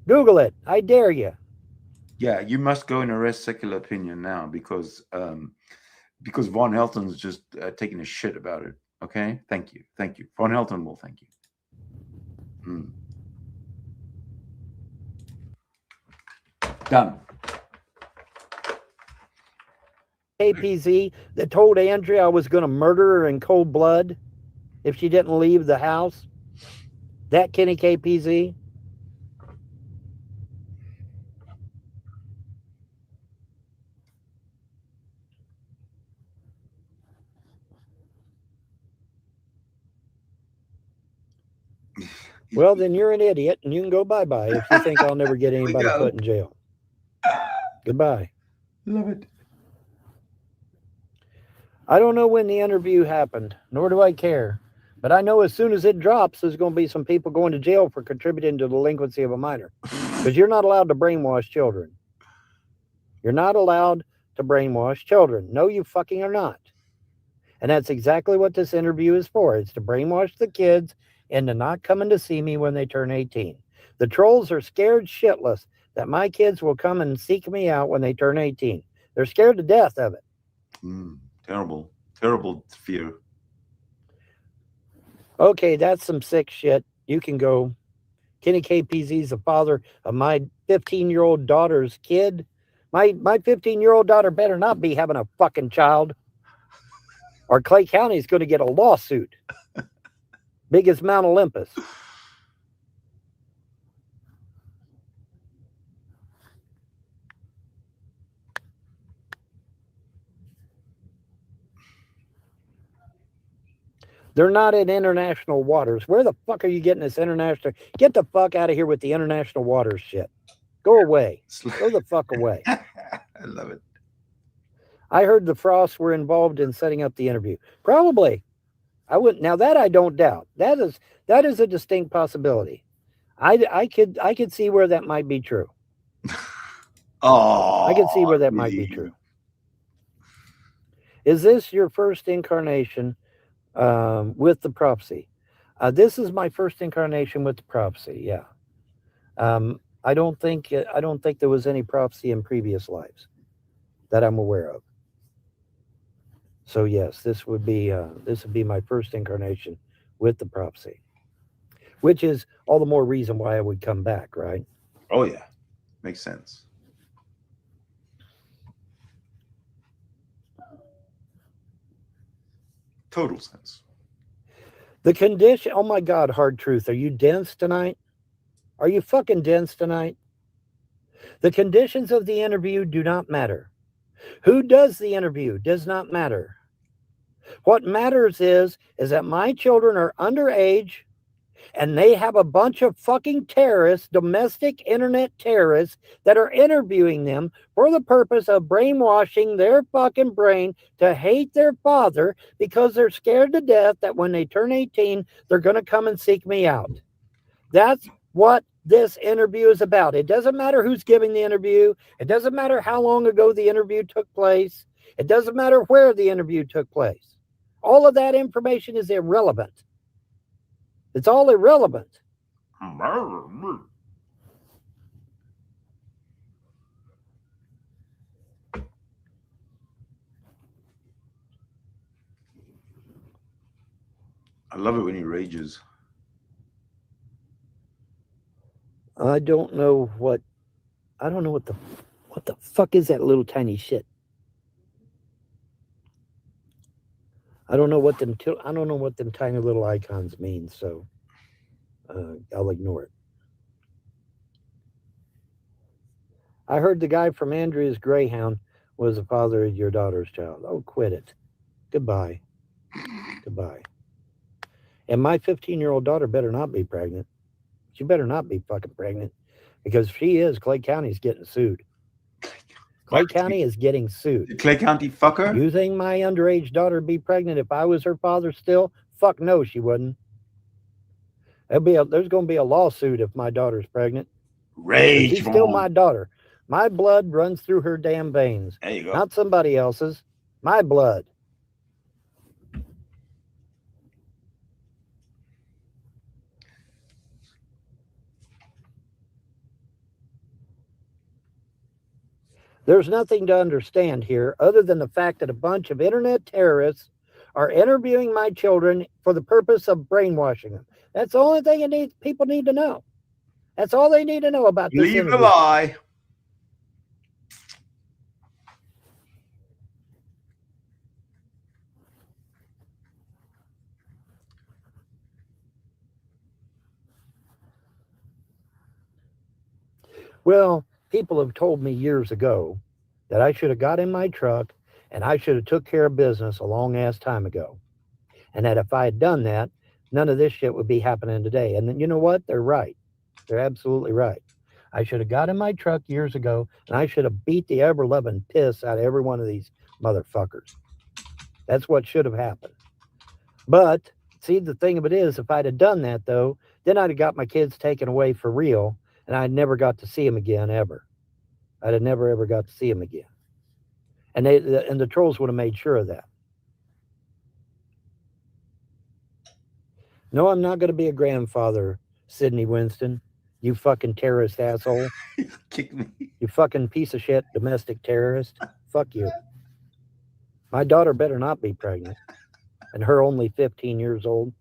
Google it. I dare you. Yeah, you must go and arrest Secular Opinion now because Von Helton's just taking a shit about it. Okay? Thank you. Von Helton will thank you. Done. KPZ that told Andrea I was going to murder her in cold blood if she didn't leave the house. That Kenny KPZ. Well, then you're an idiot and you can go bye-bye if you think I'll never get anybody put in jail. Goodbye. Love it. I don't know when the interview happened, nor do I care. But I know as soon as it drops, there's going to be some people going to jail for contributing to the delinquency of a minor. Because you're not allowed to brainwash children. You're not allowed to brainwash children. No, you fucking are not. And that's exactly what this interview is for. It's to brainwash the kids into not coming to see me when they turn 18. The trolls are scared shitless that my kids will come and seek me out when they turn 18. They're scared to death of it. Terrible. Terrible fear. Okay, that's some sick shit. You can go. Kenny KPZ is the father of my 15-year-old daughter's kid. My 15-year-old daughter better not be having a fucking child, or Clay County is going to get a lawsuit. Big as Mount Olympus. They're not in international waters. Where the fuck are you getting this international? Get the fuck out of here with the international waters shit. Go away. Go the fuck away. I love it. I heard the Frosts were involved in setting up the interview. Probably. I wouldn't. Now that I don't doubt. That is a distinct possibility. I could see where that might be true. I could see Oh, where that might be true. really? Is this your first incarnation with the prophecy? This is my first incarnation with the prophecy. Yeah. I don't think there was any prophecy in previous lives that I'm aware of. So yes, this would be my first incarnation with the prophecy, which is all the more reason why I would come back, right? Oh, yeah. Makes sense. Total sense. The condition. Oh my God, hard truth. Are you dense tonight? Are you fucking dense tonight? The conditions of the interview do not matter. Who does the interview does not matter. What matters is that my children are underage and they have a bunch of fucking terrorists, domestic internet terrorists, that are interviewing them for the purpose of brainwashing their fucking brain to hate their father because they're scared to death that when they turn 18, they're going to come and seek me out. That's what this interview is about. It doesn't matter who's giving the interview. It doesn't matter how long ago the interview took place. It doesn't matter where the interview took place. All of that information is irrelevant. It's all irrelevant. I love it when he rages. I don't know what I don't know what the fuck is that little tiny shit. I don't know what them tiny little icons mean, so I'll ignore it. I heard the guy from Andrea's Greyhound was the father of your daughter's child. Oh, quit it. Goodbye. Goodbye. And my 15-year-old daughter better not be pregnant. She better not be fucking pregnant. Because if she is, Clay County's getting sued. Clay County is getting sued. Clay County fucker? You think my underage daughter would be pregnant if I was her father still? Fuck no, she wouldn't. There's going to be a lawsuit if my daughter's pregnant. But Rage she's still my on. daughter. My blood runs through her damn veins, There you go. not somebody else's. My blood. There's nothing to understand here other than the fact that a bunch of internet terrorists are interviewing my children for the purpose of brainwashing them. That's the only thing people need to know. That's all they need to know about this Believe the interview. lie. Well, people have told me years ago that I should have got in my truck and I should have took care of business a long ass time ago. And that if I had done that, none of this shit would be happening today. And then you know what? They're right. They're absolutely right. I should have got in my truck years ago and I should have beat the ever loving piss out of every one of these motherfuckers. That's what should have happened. But see, the thing of it is, if I'd have done that though, then I'd have got my kids taken away for real and I'd never got to see them again ever. I'd have never ever got to see them again. And the trolls would have made sure of that. No, I'm not going to be a grandfather, Sidney Winston. You fucking terrorist asshole. Kick me. You fucking piece of shit domestic terrorist. Fuck you. My daughter better not be pregnant. And her only 15 years old.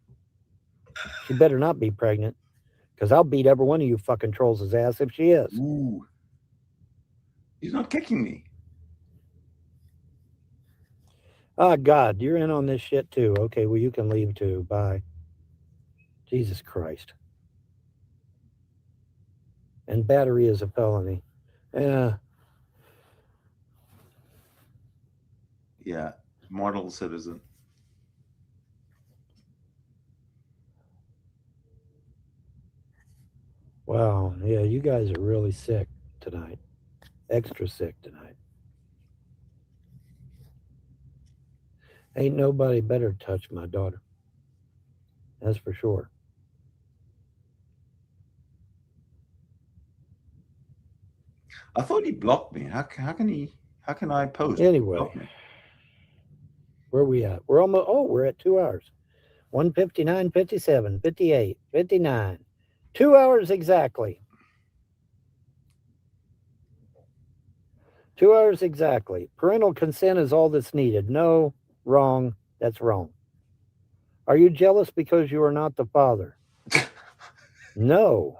She better not be pregnant. Because I'll beat every one of you fucking trolls' ass if she is. Ooh. He's not kicking me. Oh, God, you're in on this shit too. Okay, well, you can leave too. Bye. Jesus Christ. And battery is a felony. Yeah. Yeah. Model citizen. Wow. Yeah, you guys are really sick tonight. Extra sick tonight. Ain't nobody better touch my daughter. That's for sure. I thought he blocked me. How can he? How can I post? Anyway, Block me. where we at? We're almost. Oh, we're at 2 hours. 1:59, 57, 58, 59. 2 hours exactly. 2 hours exactly. Parental consent is all that's needed. No, wrong. That's wrong. Are you jealous because you are not the father? No.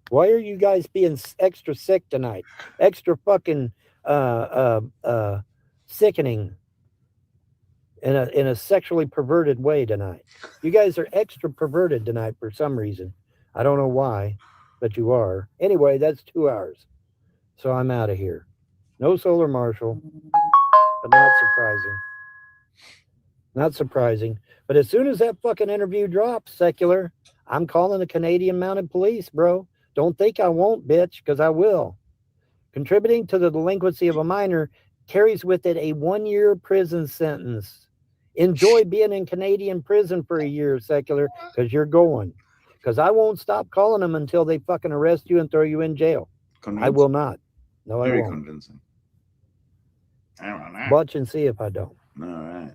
Why are you guys being extra sick tonight? Extra fucking sickening in a sexually perverted way tonight. You guys are extra perverted tonight for some reason. I don't know why, but you are. Anyway, that's 2 hours. So I'm out of here. No solar marshal, but not surprising. Not surprising. But as soon as that fucking interview drops, secular, I'm calling the Canadian Mounted Police, bro. Don't think I won't, bitch, because I will. Contributing to the delinquency of a minor carries with it a 1 year prison sentence. Enjoy being in Canadian prison for a year, secular, because you're going. Because I won't stop calling them until they fucking arrest you and throw you in jail. I Convincing. will not. No, I Very won't. convincing. I don't know. Watch and see if I don't. All right.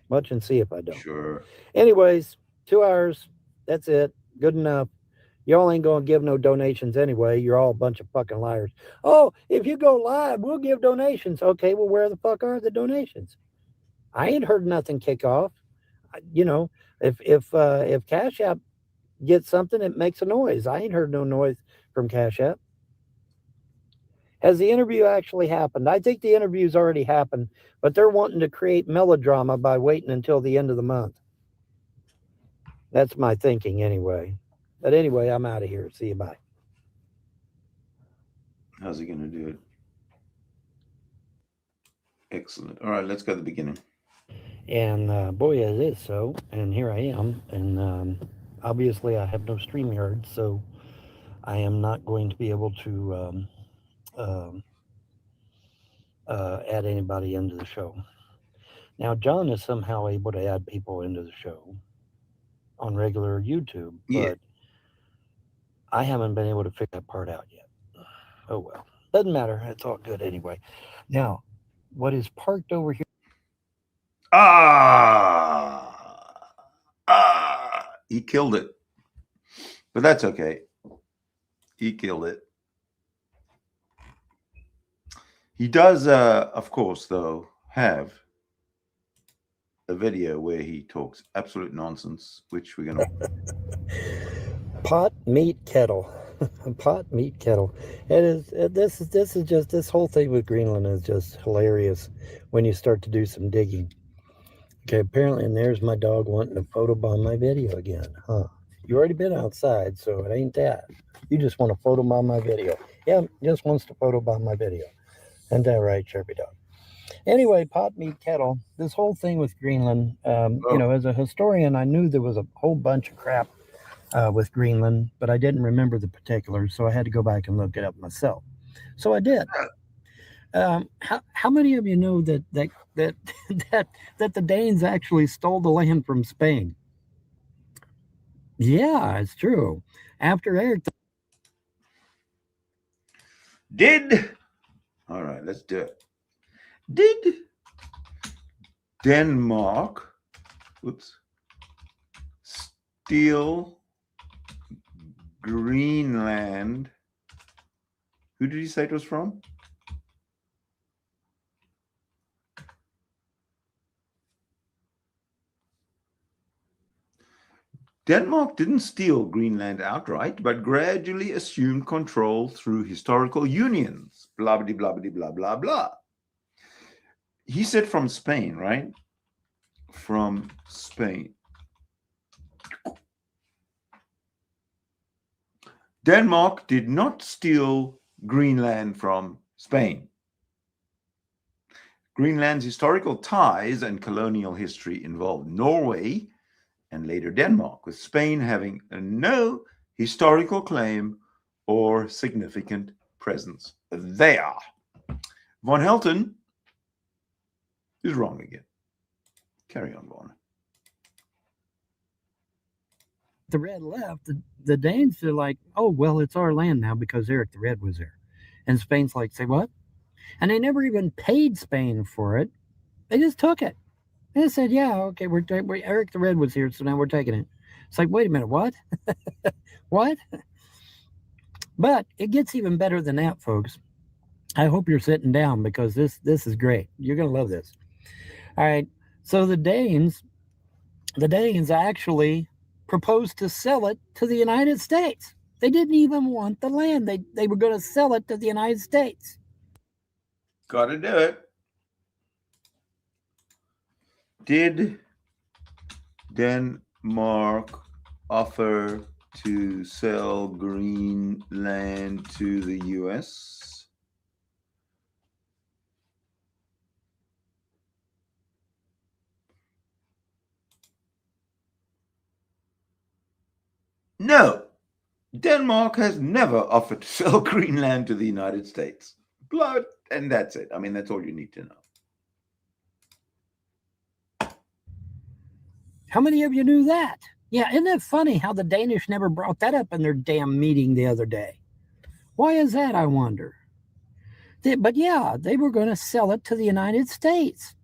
Watch and see if I don't. Sure. Anyways, 2 hours. That's it. Good enough. Y'all ain't gonna give no donations anyway. You're all a bunch of fucking liars. Oh, if you go live, we'll give donations. Okay, well, where the fuck are the donations? I ain't heard nothing kick off. You know, if Cash App gets something, it makes a noise. I ain't heard no noise from Cash App. Has the interview actually happened? I think the interview's already happened, but they're wanting to create melodrama by waiting until the end of the month. That's my thinking anyway. But anyway, I'm out of here. See you. Bye. How's he going to do it? Excellent. All right, let's go to the beginning. And boy, it is so. And here I am. And obviously, I have no StreamYard, so I am not going to be able to um, add anybody into the show. Now, John is somehow able to add people into the show on regular YouTube, Yeah. but I haven't been able to figure that part out yet. Oh well. Doesn't matter. It's all good anyway. Now, what is parked over here? Ah. He killed it. But that's okay. He killed it. He does, of course, though, have a video where he talks absolute nonsense, which we're going to. Pot meat kettle. Pot meat kettle. It is. This is just this whole thing with Greenland is just hilarious when you start to do some digging. Okay, apparently, and there's my dog wanting to photobomb my video again, huh? You already been outside, so it ain't that. You just want to photobomb my video. Yeah, just wants to photobomb my video. Isn't that right, Chirpy Dog? Anyway, pot meat kettle. This whole thing with Greenland, as a historian, I knew there was a whole bunch of crap with Greenland, but I didn't remember the particulars, so I had to go back and look it up myself. So I did. How many of you know that that the Danes actually stole the land from Spain? Yeah, it's true. After Eric, Did. All right, let's do it. Did Denmark, steal Greenland? Who did he say it was from? Denmark didn't steal Greenland outright, but gradually assumed control through historical unions. Blah, blah, blah, blah, blah, blah, blah. He said from Spain, right? From Spain. Denmark did not steal Greenland from Spain. Greenland's historical ties and colonial history involved Norway and later Denmark, with Spain having no historical claim or significant presence there. Von Helton He's wrong again. Carry on, Vaughn. The Red left, the Danes are like, oh, well, it's our land now because Eric the Red was there. And Spain's like, say what? And they never even paid Spain for it. They just took it. They said, yeah, okay, we're Eric the Red was here, so now we're taking it. It's like, wait a minute, what? What? But it gets even better than that, folks. I hope you're sitting down because this is great. You're gonna love this. All right. So the Danes actually proposed to sell it to the United States. They didn't even want the land. They were going to sell it to the United States. Gotta do it. Did Denmark offer to sell Greenland to the US? No. Denmark has never offered to sell Greenland to the United States. Blood, and that's it. I mean, that's all you need to know. How many of you knew that? Yeah, isn't it funny how the Danish never brought that up in their damn meeting the other day? Why is that, I wonder? But yeah, they were going to sell it to the United States.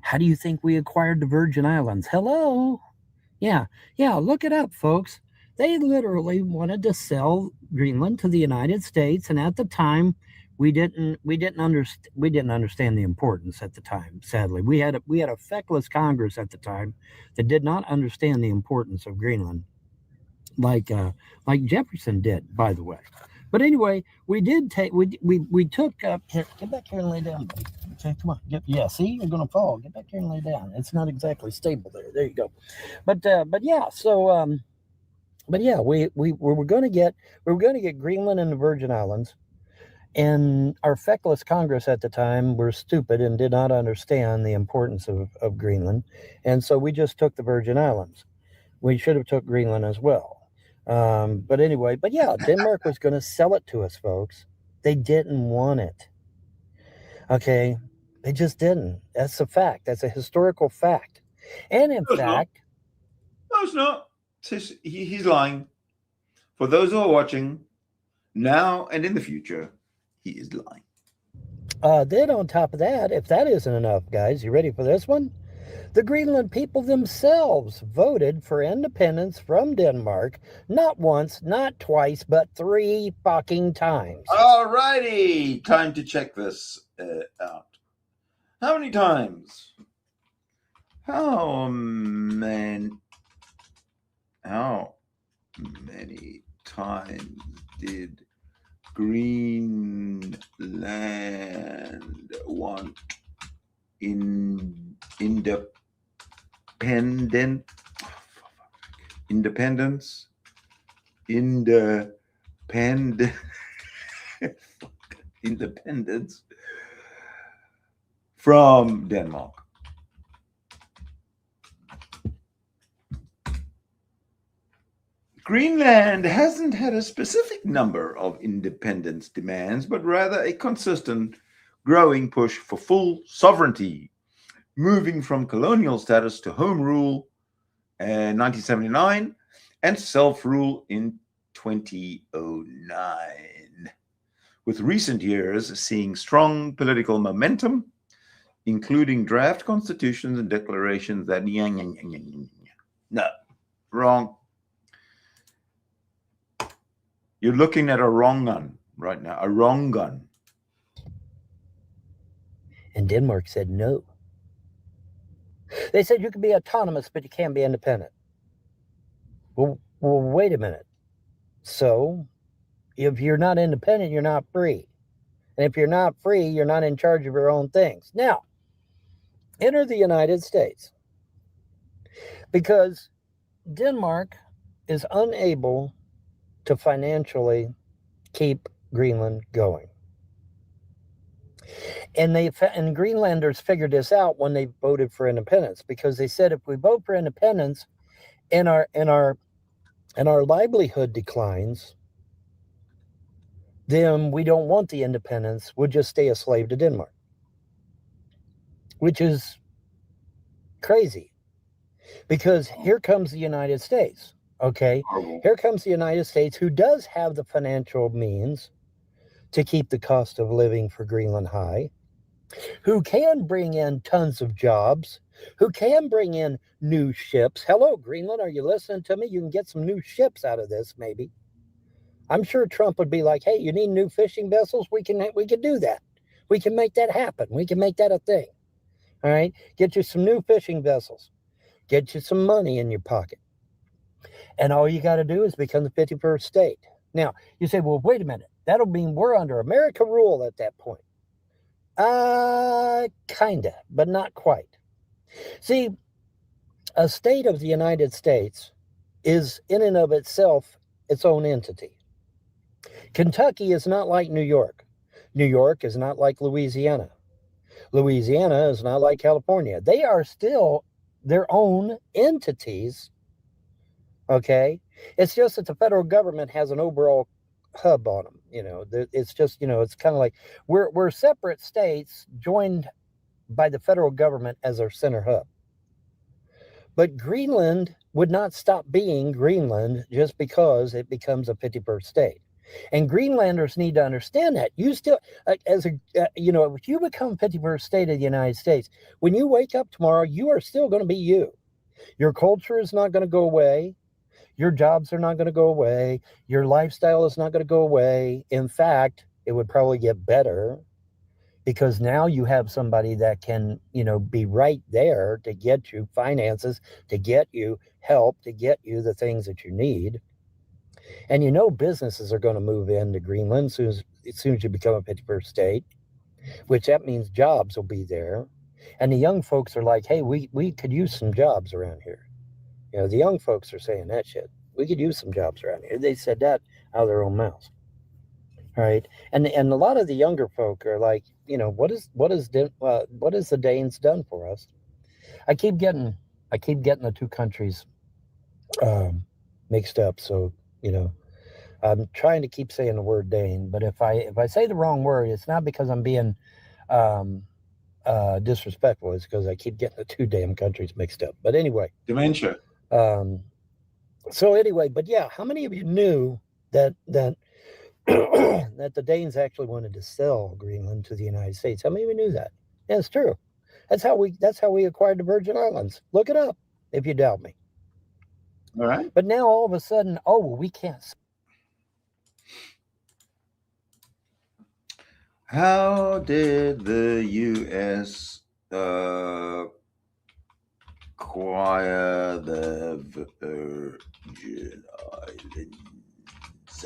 How do you think we acquired the Virgin Islands? Hello? Yeah, look it up, folks. They literally wanted to sell Greenland to the United States, and at the time, we didn't understand the importance at the time. Sadly, we had a feckless Congress at the time that did not understand the importance of Greenland, like Jefferson did, by the way. But anyway, we did take we took here. Get back here and lay down, buddy. Okay, come on. Yeah, see, you're gonna fall. Get back here and lay down. It's not exactly stable there. There you go. But yeah, so but yeah, we were going to get Greenland and the Virgin Islands, and our feckless Congress at the time were stupid and did not understand the importance of Greenland, and so we just took the Virgin Islands. We should have took Greenland as well. But anyway, but yeah, Denmark was going to sell it to us, folks. They didn't want it. Okay, they just didn't. That's a fact. That's a historical fact. And in fact, no, it's not. He's lying. For those who are watching now and in the future, he is lying. then on top of that, if that isn't enough, guys, you ready for this one? The Greenland people themselves voted for independence from Denmark not once, not twice, but 3 fucking times. All righty. Time to check this out. How many times? How many times did Greenland want independence? Independence from Denmark? Greenland hasn't had a specific number of independence demands, but rather a consistent, growing push for full sovereignty, moving from colonial status to home rule in 1979 and self-rule in 2009, with recent years seeing strong political momentum, including draft constitutions and declarations that no, wrong. You're looking at a wrong gun right now, a wrong gun. And Denmark said no. They said you can be autonomous, but you can't be independent. Well, wait a minute. So, if you're not independent, you're not free. And if you're not free, you're not in charge of your own things. Now, enter the United States. Because Denmark is unable to financially keep Greenland going. And Greenlanders figured this out when they voted for independence, because they said if we vote for independence and our livelihood declines, then we don't want the independence. We'll just stay a slave to Denmark. which is crazy because here comes the United States. Okay, Horrible. here comes the United States, who does have the financial means to keep the cost of living for Greenland high, who can bring in tons of jobs, who can bring in new ships. Hello, Greenland, are you listening to me? You can get some new ships out of this, maybe. I'm sure Trump would be like, hey, you need new fishing vessels? We can do that. We can make that happen. We can make that a thing. All right? Get you some new fishing vessels. Get you some money in your pocket. And all you got to do is become the 51st state. Now, you say, well, wait a minute. That'll mean we're under America rule at that point. Kinda, but not quite. See, a state of the United States is in and of itself its own entity. Kentucky is not like New York. New York is not like Louisiana. Louisiana is not like California. They are still their own entities. Okay? It's just that the federal government has an overall hub on them. It's just, it's kind of like we're separate states joined by the federal government as our center hub. But Greenland would not stop being Greenland just because it becomes a 51st state. And Greenlanders need to understand that. You still, if you become 51st state of the United States, when you wake up tomorrow, you are still going to be you. Your culture is not going to go away. Your jobs are not going to go away. Your lifestyle is not going to go away. In fact, it would probably get better because now you have somebody that can, be right there to get you finances, to get you help, to get you the things that you need. And businesses are going to move into Greenland as soon as you become a 51st state, which that means jobs will be there. And the young folks are like, hey, we could use some jobs around here. The young folks are saying that shit. We could use some jobs around here. They said that out of their own mouths. All right. And a lot of the younger folk are like, what is the Danes done for us? I keep getting the two countries mixed up. So, I'm trying to keep saying the word Dane, but if I say the wrong word, it's not because I'm being disrespectful. It's because I keep getting the two damn countries mixed up. But anyway, Dementia. So anyway, but yeah, how many of you knew that that the Danes actually wanted to sell Greenland to the United States? How many of you knew that? Yeah, it's true. That's how we acquired the Virgin Islands. Look it up if you doubt me. All right. But now all of a sudden, we can't. How did the U.S. acquire the Virgin Islands?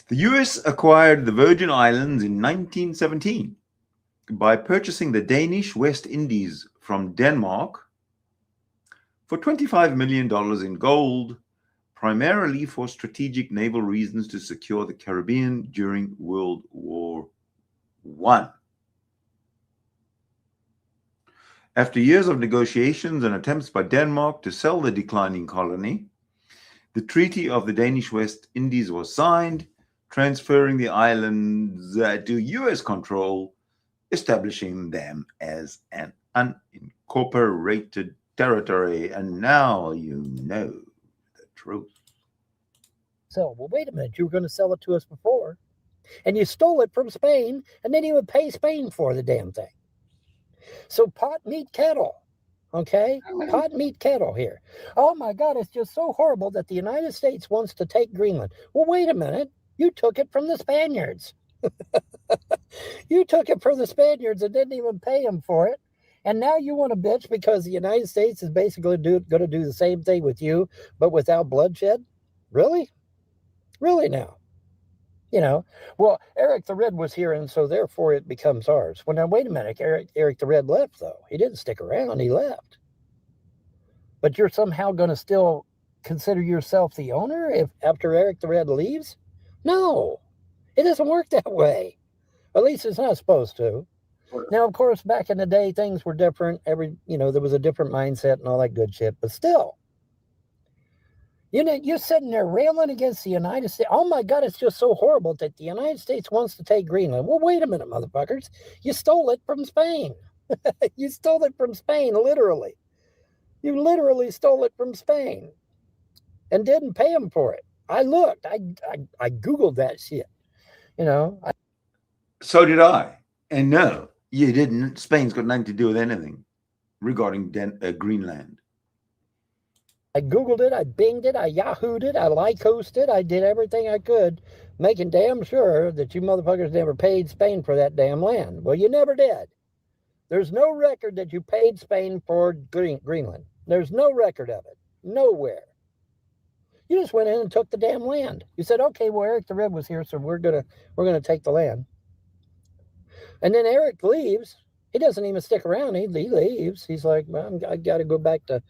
The U.S. acquired the Virgin Islands in 1917 by purchasing the Danish West Indies from Denmark for $25 million in gold, primarily for strategic naval reasons to secure the Caribbean during World War I. After years of negotiations and attempts by Denmark to sell the declining colony, the Treaty of the Danish West Indies was signed, transferring the islands to U.S. control, establishing them as an unincorporated territory. And now you know the truth. So, well, wait a minute. You were going to sell it to us before, and you stole it from Spain, and then you would pay Spain for the damn thing. So pot, meat, kettle. Okay? Pot, meat, kettle here. Oh my God, it's just so horrible that the United States wants to take Greenland. Well, wait a minute. You took it from the Spaniards. You took it from the Spaniards and didn't even pay them for it. And now you want to bitch because the United States is basically going to do the same thing with you, but without bloodshed? Really? Really now? Well, Eric the Red was here, and so therefore it becomes ours. Well, now, wait a minute. Eric the Red left, though. He didn't stick around. He left. But you're somehow going to still consider yourself the owner after Eric the Red leaves? No. It doesn't work that way. At least it's not supposed to. Now, of course, back in the day, things were different. There was a different mindset and all that good shit. But still, You're sitting there railing against the United States. Oh my God, it's just so horrible that the United States wants to take Greenland. Well, wait a minute, motherfuckers. You stole it from Spain. You stole it from Spain, literally. You literally stole it from Spain and didn't pay them for it. I looked. I Googled that shit. You know, So did I. And no, you didn't. Spain's got nothing to do with anything regarding Greenland. I Googled it. I Binged it. I Yahooed it. I Lycosed it. I did everything I could, making damn sure that you motherfuckers never paid Spain for that damn land. Well, you never did. There's no record that you paid Spain for Greenland. There's no record of it. Nowhere. You just went in and took the damn land. You said, okay, well, Eric the Red was here, so we're gonna take the land. And then Eric leaves. He doesn't even stick around. He leaves. He's like, well, I gotta go back to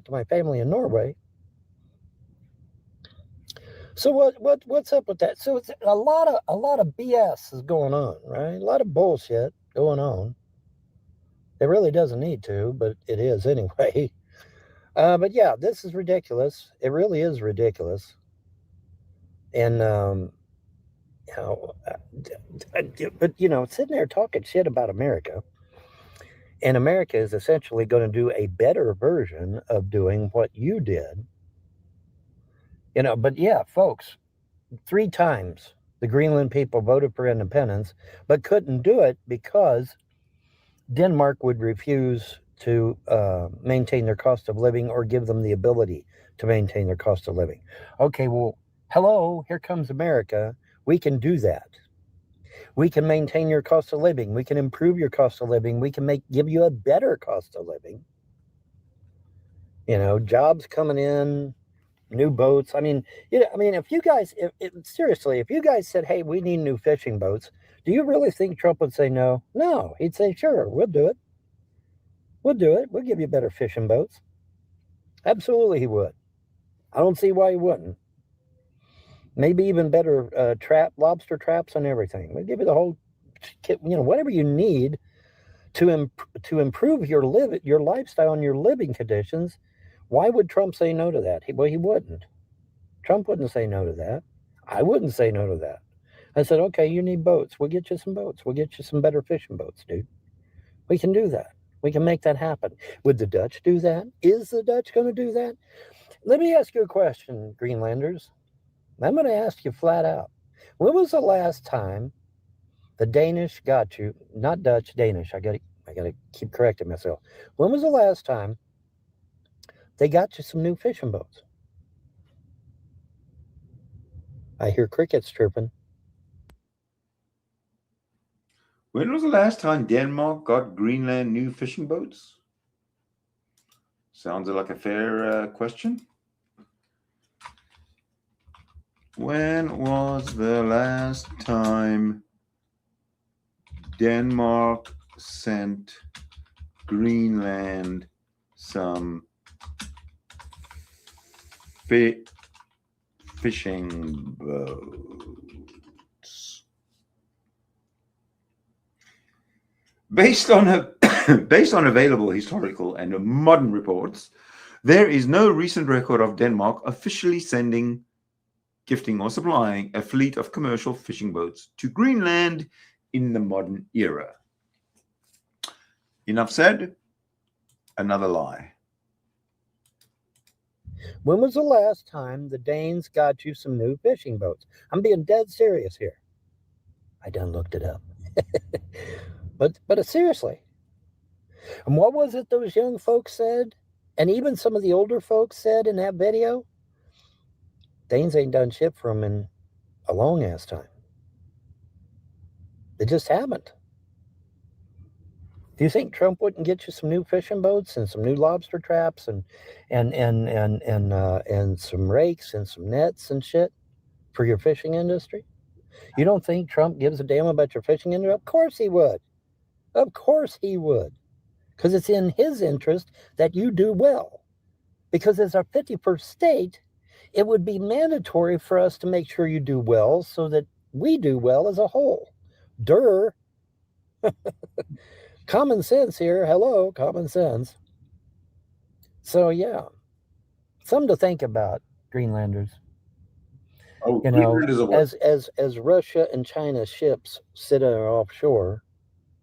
my family in Norway. So what's up with that? So it's a lot of BS is going on, right? A lot of bullshit going on. It really doesn't need to, but it is anyway. But yeah, this is ridiculous. It really is ridiculous. And you know, but sitting there talking shit about America, and America is essentially going to do a better version of doing what you did. But yeah, folks, 3 times the Greenland people voted for independence, but couldn't do it because Denmark would refuse to maintain their cost of living or give them the ability to maintain their cost of living. Okay, well, hello, here comes America. We can do that. We can maintain your cost of living. We can improve your cost of living. We can give you a better cost of living. Jobs coming in, new boats. I mean, if you guys, seriously, if you guys said, "Hey, we need new fishing boats," do you really think Trump would say no? No, he'd say, "Sure, we'll do it. We'll do it. We'll give you better fishing boats." Absolutely, he would. I don't see why he wouldn't. Maybe even better lobster traps and everything. We'll give you the whole, whatever you need to improve your lifestyle and your living conditions. Why would Trump say no to that? He wouldn't. Trump wouldn't say no to that. I wouldn't say no to that. I said, okay, you need boats. We'll get you some boats. We'll get you some better fishing boats, dude. We can do that. We can make that happen. Would the Dutch do that? Is the Dutch going to do that? Let me ask you a question, Greenlanders. I'm going to ask you flat out. When was the last time the Danish got you? Not Dutch, Danish. I got to keep correcting myself. When was the last time they got you some new fishing boats? I hear crickets chirping. When was the last time Denmark got Greenland new fishing boats? Sounds like a fair question. When was the last time Denmark sent Greenland some fishing boats? Based on available historical and modern reports, there is no recent record of Denmark officially sending, gifting, or supplying a fleet of commercial fishing boats to Greenland in the modern era. Enough said. Another lie. When was the last time the Danes got you some new fishing boats? I'm being dead serious here. I done looked it up. But seriously. And what was it those young folks said? And even some of the older folks said in that video? Danes ain't done shit for them in a long ass time. They just haven't. Do you think Trump wouldn't get you some new fishing boats and some new lobster traps and some rakes and some nets and shit for your fishing industry? You don't think Trump gives a damn about your fishing industry? Of course he would. Of course he would. Because it's in his interest that you do well. Because as our 51st state, it would be mandatory for us to make sure you do well so that we do well as a whole. Durr. Common sense here. Hello, common sense. So, yeah, something to think about. Greenlanders. Oh, You know, Greenland is a what? as Russia and China ships sit offshore,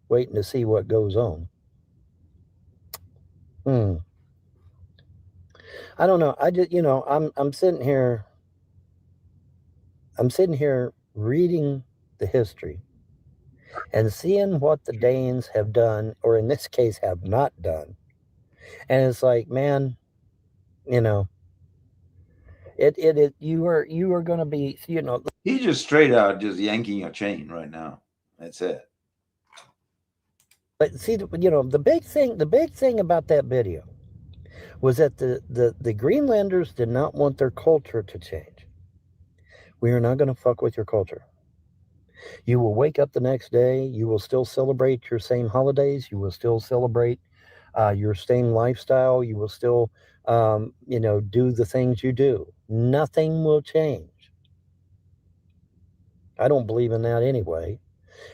waiting to see what goes on. Hmm. I don't know. I just, I'm sitting here. I'm sitting here reading the history and seeing what the Danes have done, or in this case, have not done. And it's like, man, you know, you are going to be, He's just straight out just yanking your chain right now. That's it. but see, the big thing about that video was that the Greenlanders did not want their culture to change. We are not going to fuck with your culture. You will wake up the next day. You will still celebrate your same holidays. You will still celebrate your same lifestyle. You will still, do the things you do. Nothing will change. I don't believe in that anyway.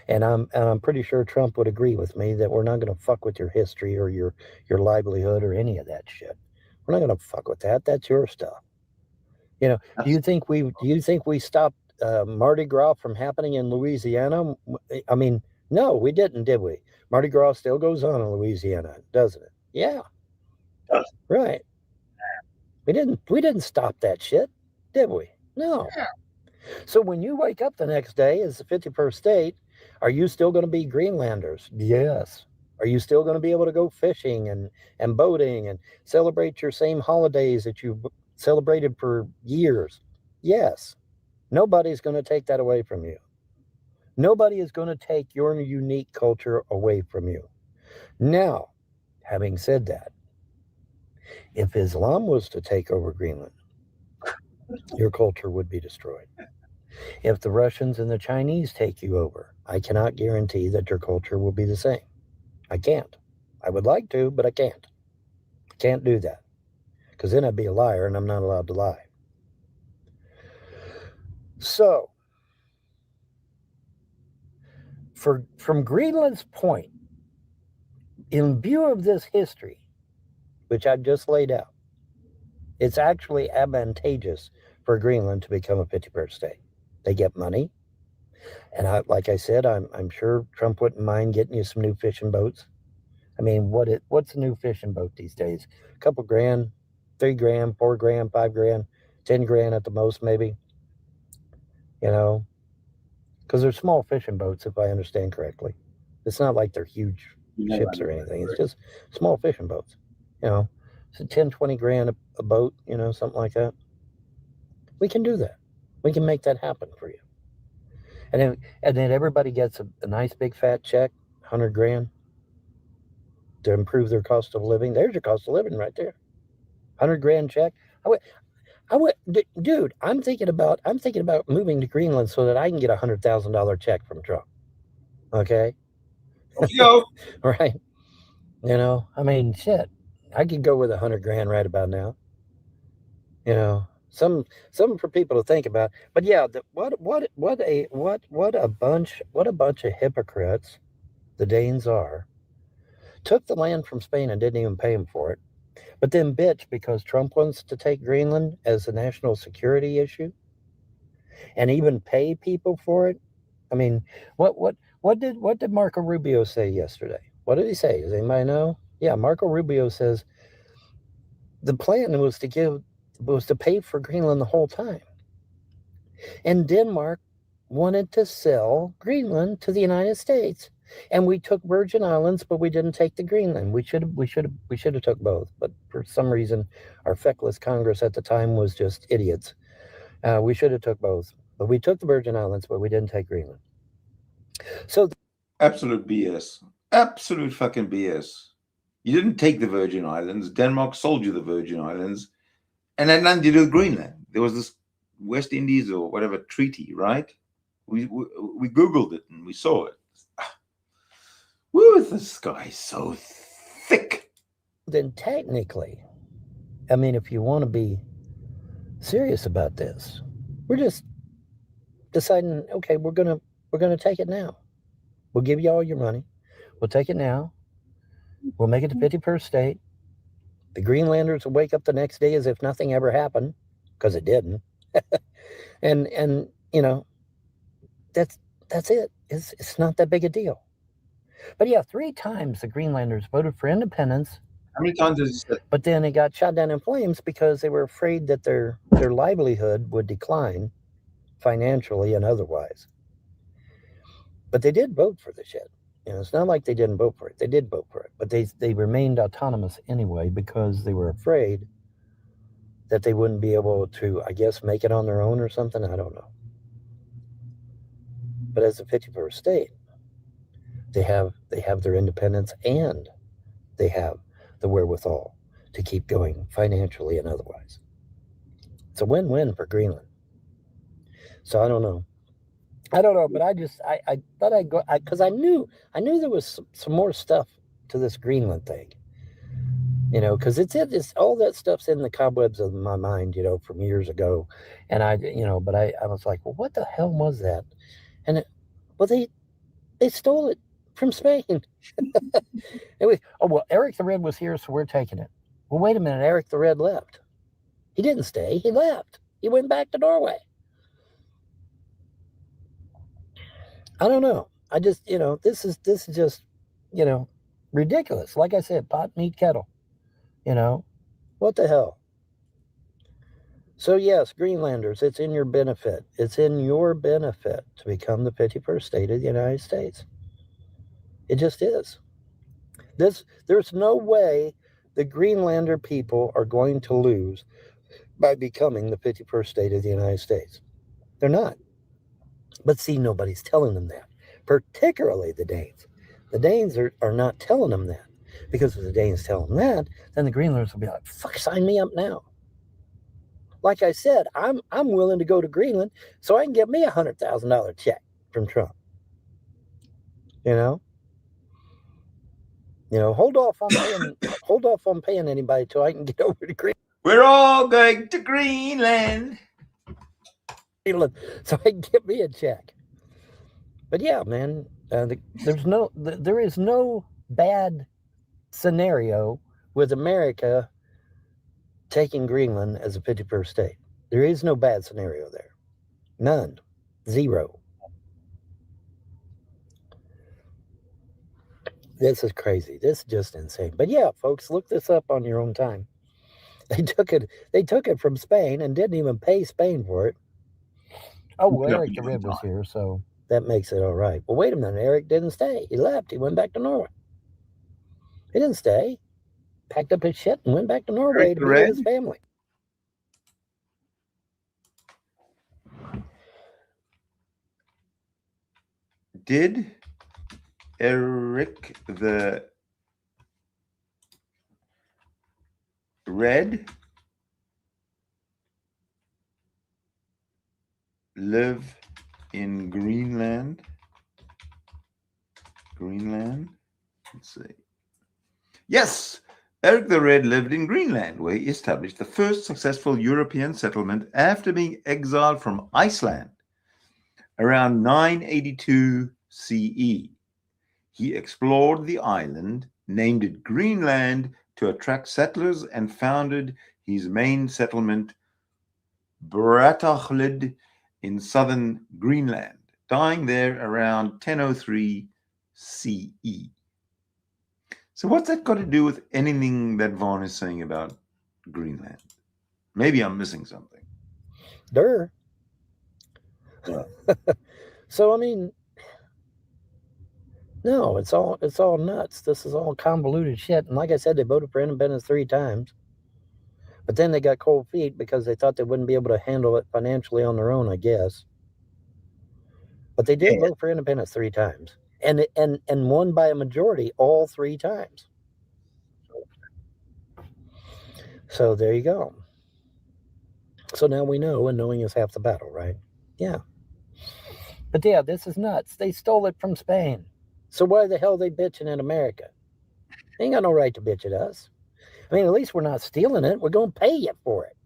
And I'm pretty sure Trump would agree with me that we're not going to fuck with your history or your livelihood or any of that shit. We're not going to fuck with that. That's your stuff. Do you think we stopped Mardi Gras from happening in Louisiana? I mean, no, we didn't, did we? Mardi Gras still goes on in Louisiana, doesn't it? Yeah, right. We didn't stop that shit, did we? No. So when you wake up the next day as the 51st state, are you still going to be Greenlanders? Yes. Are you still going to be able to go fishing and boating and celebrate your same holidays that you've celebrated for years? Yes. Nobody's going to take that away from you. Nobody is going to take your unique culture away from you. Now, having said that, if Islam was to take over Greenland, your culture would be destroyed. If the Russians and the Chinese take you over, I cannot guarantee that your culture will be the same. I can't. I would like to, but I can't. I can't do that because then I'd be a liar and I'm not allowed to lie. So, from Greenland's point, in view of this history, which I've just laid out, it's actually advantageous for Greenland to become a 51st state. They get money. And like I said, I'm sure Trump wouldn't mind getting you some new fishing boats. I mean, what's a new fishing boat these days? A couple grand, $3 grand, $4 grand, $5 grand, $10 grand at the most, maybe. You know, because they're small fishing boats, if I understand correctly. It's not like they're huge You never ships or understand, anything. It's right? just small fishing boats. You know, so 10, 20 grand a boat. Something like that. We can do that. We can make that happen for you. And then everybody gets a nice big fat check, 100 grand to improve their cost of living. There's your cost of living right there. 100 grand check. I would, dude. I'm thinking about moving to Greenland so that I can get $100,000 check from Trump. Okay, Off you go. right? I mean, shit. I could go with 100 grand right about now. Some for people to think about. But yeah, what a bunch of hypocrites the Danes are. Took the land from Spain and didn't even pay them for it. But then bitch because Trump wants to take Greenland as a national security issue and even pay people for it. I mean, what did Marco Rubio say yesterday? What did he say? Does anybody know? Yeah, Marco Rubio says the plan was to pay for Greenland the whole time. And Denmark wanted to sell Greenland to the United States. And we took Virgin Islands, but we didn't take the Greenland. We should have took both, but for some reason, our feckless Congress at the time was just idiots. We should have took both, but we took the Virgin Islands, but we didn't take Greenland. So Absolute BS. Absolute fucking BS. You didn't take the Virgin Islands. Denmark sold you the Virgin Islands, and had nothing to do with Greenland. There was this West Indies or whatever treaty, right? We Googled it and we saw it. Woo, this guy's so thick. then technically, I mean, if you want to be serious about this, we're just deciding, okay, we're gonna take it now. We'll give you all your money. We'll take it now. We'll make it the 51st state. The Greenlanders will wake up the next day as if nothing ever happened. because it didn't. And that's that's it. It's not that big a deal. But yeah, 3 times the Greenlanders voted for independence, How many times has he said? but then they got shot down in flames because they were afraid that their livelihood would decline financially and otherwise. But they did vote for the shit. It's not like they didn't vote for it. They did vote for it, but they remained autonomous anyway because they were afraid that they wouldn't be able to, I guess, make it on their own or something. I don't know. But as a 51st state, they have their independence and they have the wherewithal to keep going financially and otherwise. It's a win-win for Greenland. So I don't know. But I thought I'd go because I knew there was some more stuff to this Greenland thing. Because it's all that stuff's in the cobwebs of my mind, from years ago, and but I was like, well, what the hell was that? And well, they stole it from Spain. Well, Eric the Red was here, so we're taking it. Well, wait a minute, Eric the Red left. He didn't stay. He left. He went back to Norway. I don't know. I just, this is just, ridiculous. Like I said, pot, meat, kettle. What the hell? So yes, Greenlanders, it's in your benefit. It's in your benefit to become the 51st state of the United States. It just is. There's no way the Greenlander people are going to lose by becoming the 51st state of the United States. They're not. But see, nobody's telling them that, particularly the Danes. The Danes are not telling them that, because if the Danes tell them that, then the Greenlanders will be like, fuck, sign me up now. Like I said, I'm willing to go to Greenland so I can get me $100,000 check from Trump. Hold off on paying anybody till I can get over to Greenland. We're all going to Greenland. So I can get me a check. But yeah, man, there is no bad scenario with America taking Greenland as a 51st state. There is no bad scenario there. None. Zero. This is crazy. This is just insane. But yeah, folks, look this up on your own time. They took it from Spain and didn't even pay Spain for it. Oh, well, Eric the Red was here, so that makes it all right. Well, wait a minute. Eric didn't stay. He left. He went back to Norway. He didn't stay. Packed up his shit and went back to Norway to be with his family. Did Eric the Red live in Greenland? Let's see. Yes, Eric the Red lived in Greenland, where he established the first successful European settlement after being exiled from Iceland around 982 CE. He explored the island, named it Greenland to attract settlers, and founded his main settlement, Brattahlid, in southern Greenland, dying there around 1003 CE. So what's that got to do with anything that Vaughn is saying about Greenland? Maybe I'm missing something. Yeah. So, no, it's all nuts. This is all convoluted shit. And like I said, they voted for independence 3 times. But then they got cold feet because they thought they wouldn't be able to handle it financially on their own, I guess. But they did vote for independence 3 times. And won by a majority all 3 times. So there you go. So now we know, and knowing is half the battle, right? Yeah. But yeah, this is nuts. They stole it from Spain. So why the hell are they bitching at America? They ain't got no right to bitch at us. At least we're not stealing it. We're going to pay you for it.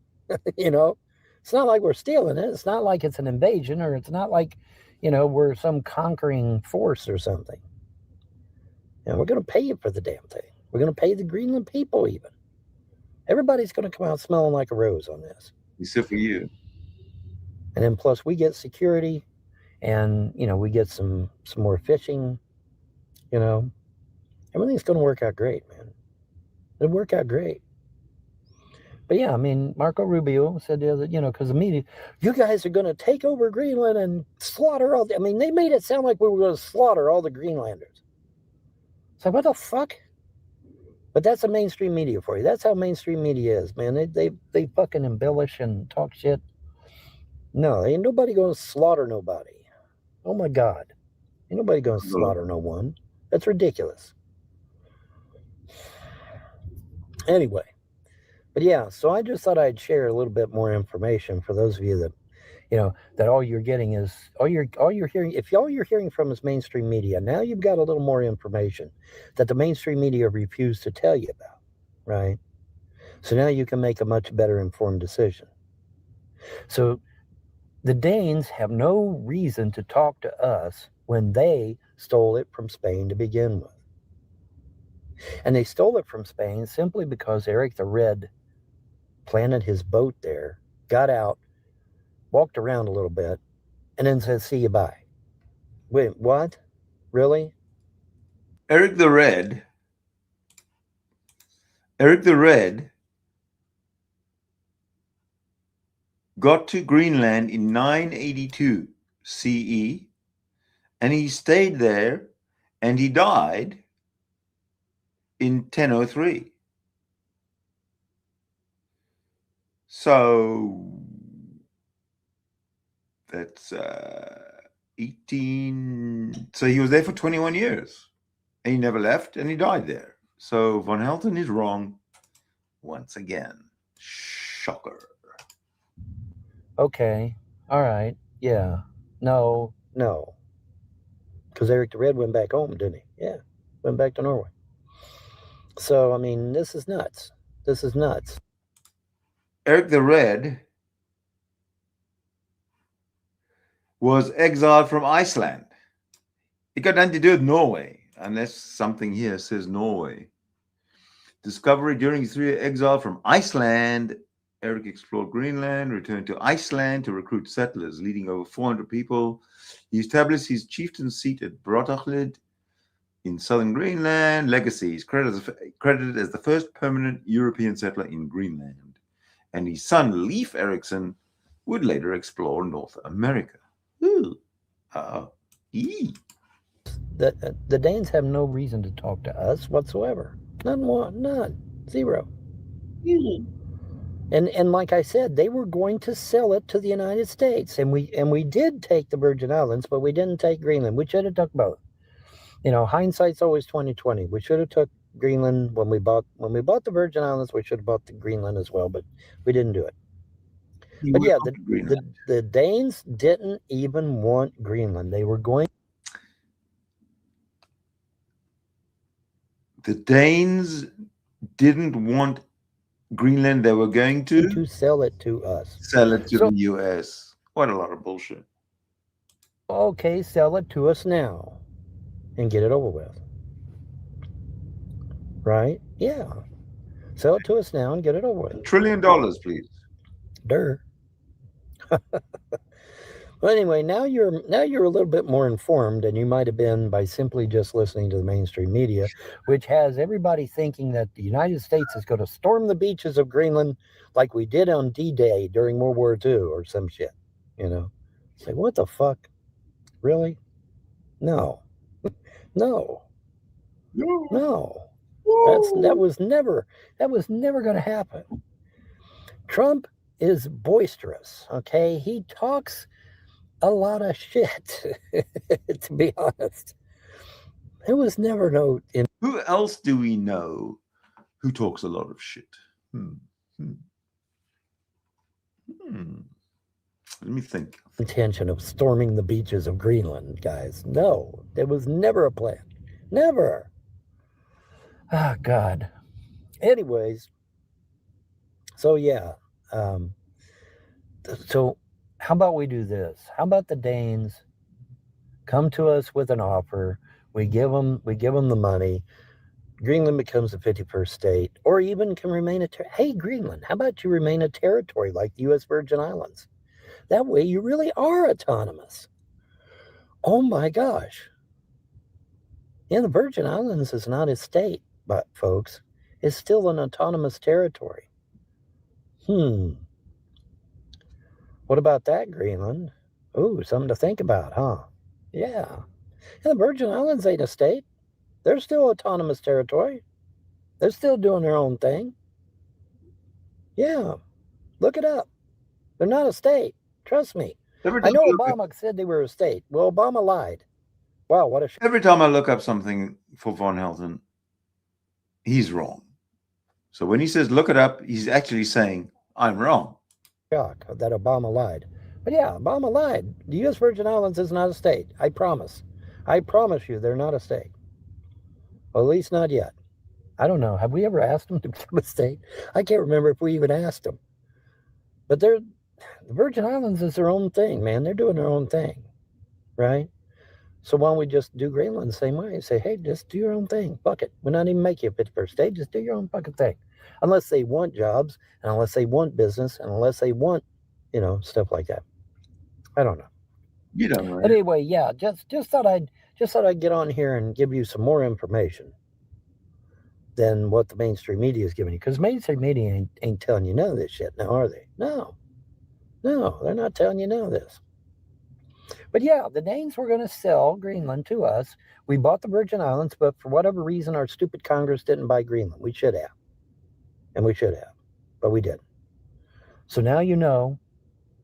It's not like we're stealing it. It's not like it's an invasion, or it's not like, we're some conquering force or something. We're going to pay you for the damn thing. We're going to pay the Greenland people even. Everybody's going to come out smelling like a rose on this. Except for you. And then plus we get security, and we get some more fishing. You know, everything's going to work out great, man. It'll work out great. But yeah, I mean, Marco Rubio said the other, because the media, you guys are going to take over Greenland and slaughter all. I mean, they made it sound like we were going to slaughter all the Greenlanders. It's like, what the fuck? But that's the mainstream media for you. That's how mainstream media is, man. They fucking embellish and talk shit. No, ain't nobody going to slaughter nobody. Oh my God. Ain't nobody going to slaughter no one. That's ridiculous. Anyway, but yeah, so I just thought I'd share a little bit more information for those of you that that all you're getting is all you're hearing. If all you're hearing from is mainstream media, now you've got a little more information that the mainstream media refused to tell you about, right? So now you can make a much better informed decision. So the Danes have no reason to talk to us when they stole it from Spain to begin with. And they stole it from Spain simply because Eric the Red planted his boat there, got out, walked around a little bit, and then said, see you, bye. Wait, what? Really? Eric the Red got to Greenland in 982 CE, and he stayed there, and he died in 1003. So that's 18. So he was there for 21 years, and he never left, and he died there. So Von Helton is wrong once again. Shocker. Okay. All right. Yeah. No. Because Eric the Red went back home, didn't he? Yeah. Went back to Norway. So, I mean, this is nuts. This is nuts. Eric the Red was exiled from Iceland. It got nothing to do with Norway, unless something here says Norway. Discovery during his 3-year exile from Iceland. Eric explored Greenland, returned to Iceland to recruit settlers, leading over 400 people. He established his chieftain seat at Brattahlid in southern Greenland. Legacy is credited as the first permanent European settler in Greenland. And his son, Leif Erikson, would later explore North America. Ooh. The Danes have no reason to talk to us whatsoever. None. Zero. And like I said, they were going to sell it to the United States, and we did take the Virgin Islands, but we didn't take Greenland. We should have took both. Hindsight's always 20/20. We should have took Greenland when we bought the Virgin Islands. We should have bought the Greenland as well, but we didn't do it. But yeah, the Danes didn't even want Greenland. They were going. The Danes didn't want Greenland. They were going to sell it to us. Sell it to the U.S. What a lot of bullshit. Okay, sell it to us now and get it over with. Right? Yeah. Sell it to us now and get it over with. $1 trillion, please. Durr. Well, anyway, now you're a little bit more informed than you might have been by simply just listening to the mainstream media, which has everybody thinking that the United States is going to storm the beaches of Greenland like we did on D-Day during World War II or some shit. It's like, what the fuck? Really? No. No. That was never going to happen. Trump is boisterous, okay? He talks a lot of shit, to be honest. There was never no... Who else do we know who talks a lot of shit? Let me think. Intention of storming the beaches of Greenland, guys. No, there was never a plan. Never. Oh, God. Anyways, so yeah. So how about we do this? How about the Danes come to us with an offer? We give them the money. Greenland becomes the 51st state, or even can remain hey, Greenland, how about you remain a territory like the U.S. Virgin Islands? That way you really are autonomous. Oh my gosh. Yeah, the Virgin Islands is not a state, but folks, it's still an autonomous territory. What about that, Greenland? Ooh, something to think about, huh? Yeah. And the Virgin Islands ain't a state. They're still autonomous territory. They're still doing their own thing. Yeah. Look it up. They're not a state. Trust me. Every I time know I look up, Obama said they were a state. Well, Obama lied. Wow, what a every time I look up something for Von Helton, he's wrong. So when he says look it up, he's actually saying I'm wrong. shock that Obama lied. But yeah, Obama lied. The U.S. Virgin Islands is not a state. I promise. I promise you, they're not a state. Well, at least not yet. I don't know. Have we ever asked them to become a state? I can't remember if we even asked them. But the Virgin Islands is their own thing, man. They're doing their own thing, right? So why don't we just do Greenland the same way? Say, hey, just do your own thing. Fuck it. We're not even making a 51st state. Just do your own fucking thing. Unless they want jobs, and unless they want business, and unless they want, stuff like that. I don't know. You don't know. But anyway, yeah, just thought I'd get on here and give you some more information than what the mainstream media is giving you. Because mainstream media ain't telling you none of this shit now, are they? No, they're not telling you none of this. But yeah, the Danes were going to sell Greenland to us. We bought the Virgin Islands, but for whatever reason, our stupid Congress didn't buy Greenland. We should have. And we should have. But we didn't. So now you know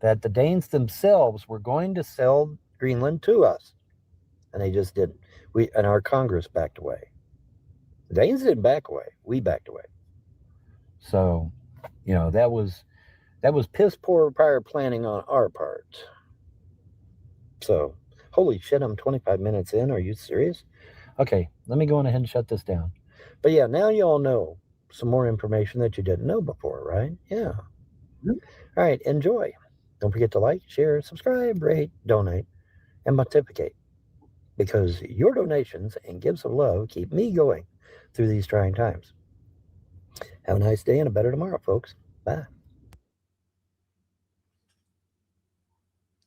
that the Danes themselves were going to sell Greenland to us. And they just didn't. And our Congress backed away. The Danes didn't back away. We backed away. So, that was piss poor prior planning on our part. So, holy shit, I'm 25 minutes in. Are you serious? Okay, let me go on ahead and shut this down. But yeah, now you all know some more information that you didn't know before, right? Yeah. All right, enjoy. Don't forget to like, share, subscribe, rate, donate, and pontificate. Because your donations and gifts of love keep me going through these trying times. Have a nice day and a better tomorrow, folks. Bye.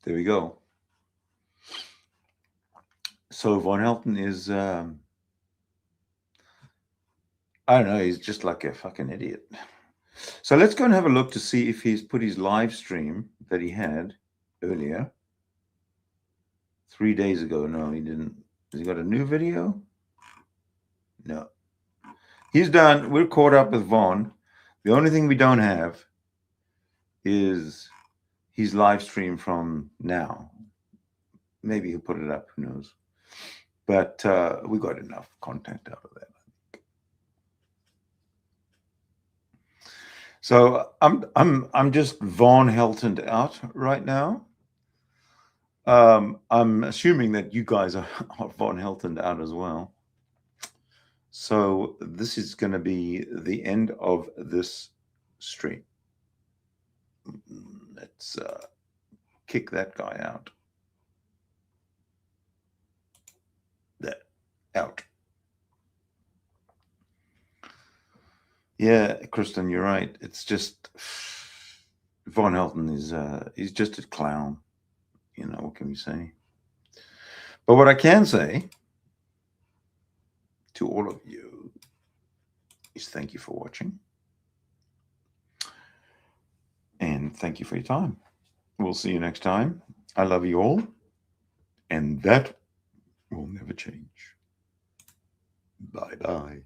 There we go. So Von Helton is, I don't know, he's just like a fucking idiot. So let's go and have a look to see if he's put his live stream that he had earlier 3 days ago. No, he didn't. Has he got a new video? No. He's done. We're caught up with Von. The only thing we don't have is his live stream from now. Maybe he'll put it up. Who knows? But we got enough content out of that. So I'm just Von Heltoned out right now. I'm assuming that you guys are Von Heltoned out as well. So this is going to be the end of this stream. Let's kick that guy out. That out. Yeah, Kristen, you're right. It's just Von Helton is he's just a clown. What can we say? But what I can say to all of you is thank you for watching. And thank you for your time. We'll see you next time. I love you all. And that will never change. Bye-bye.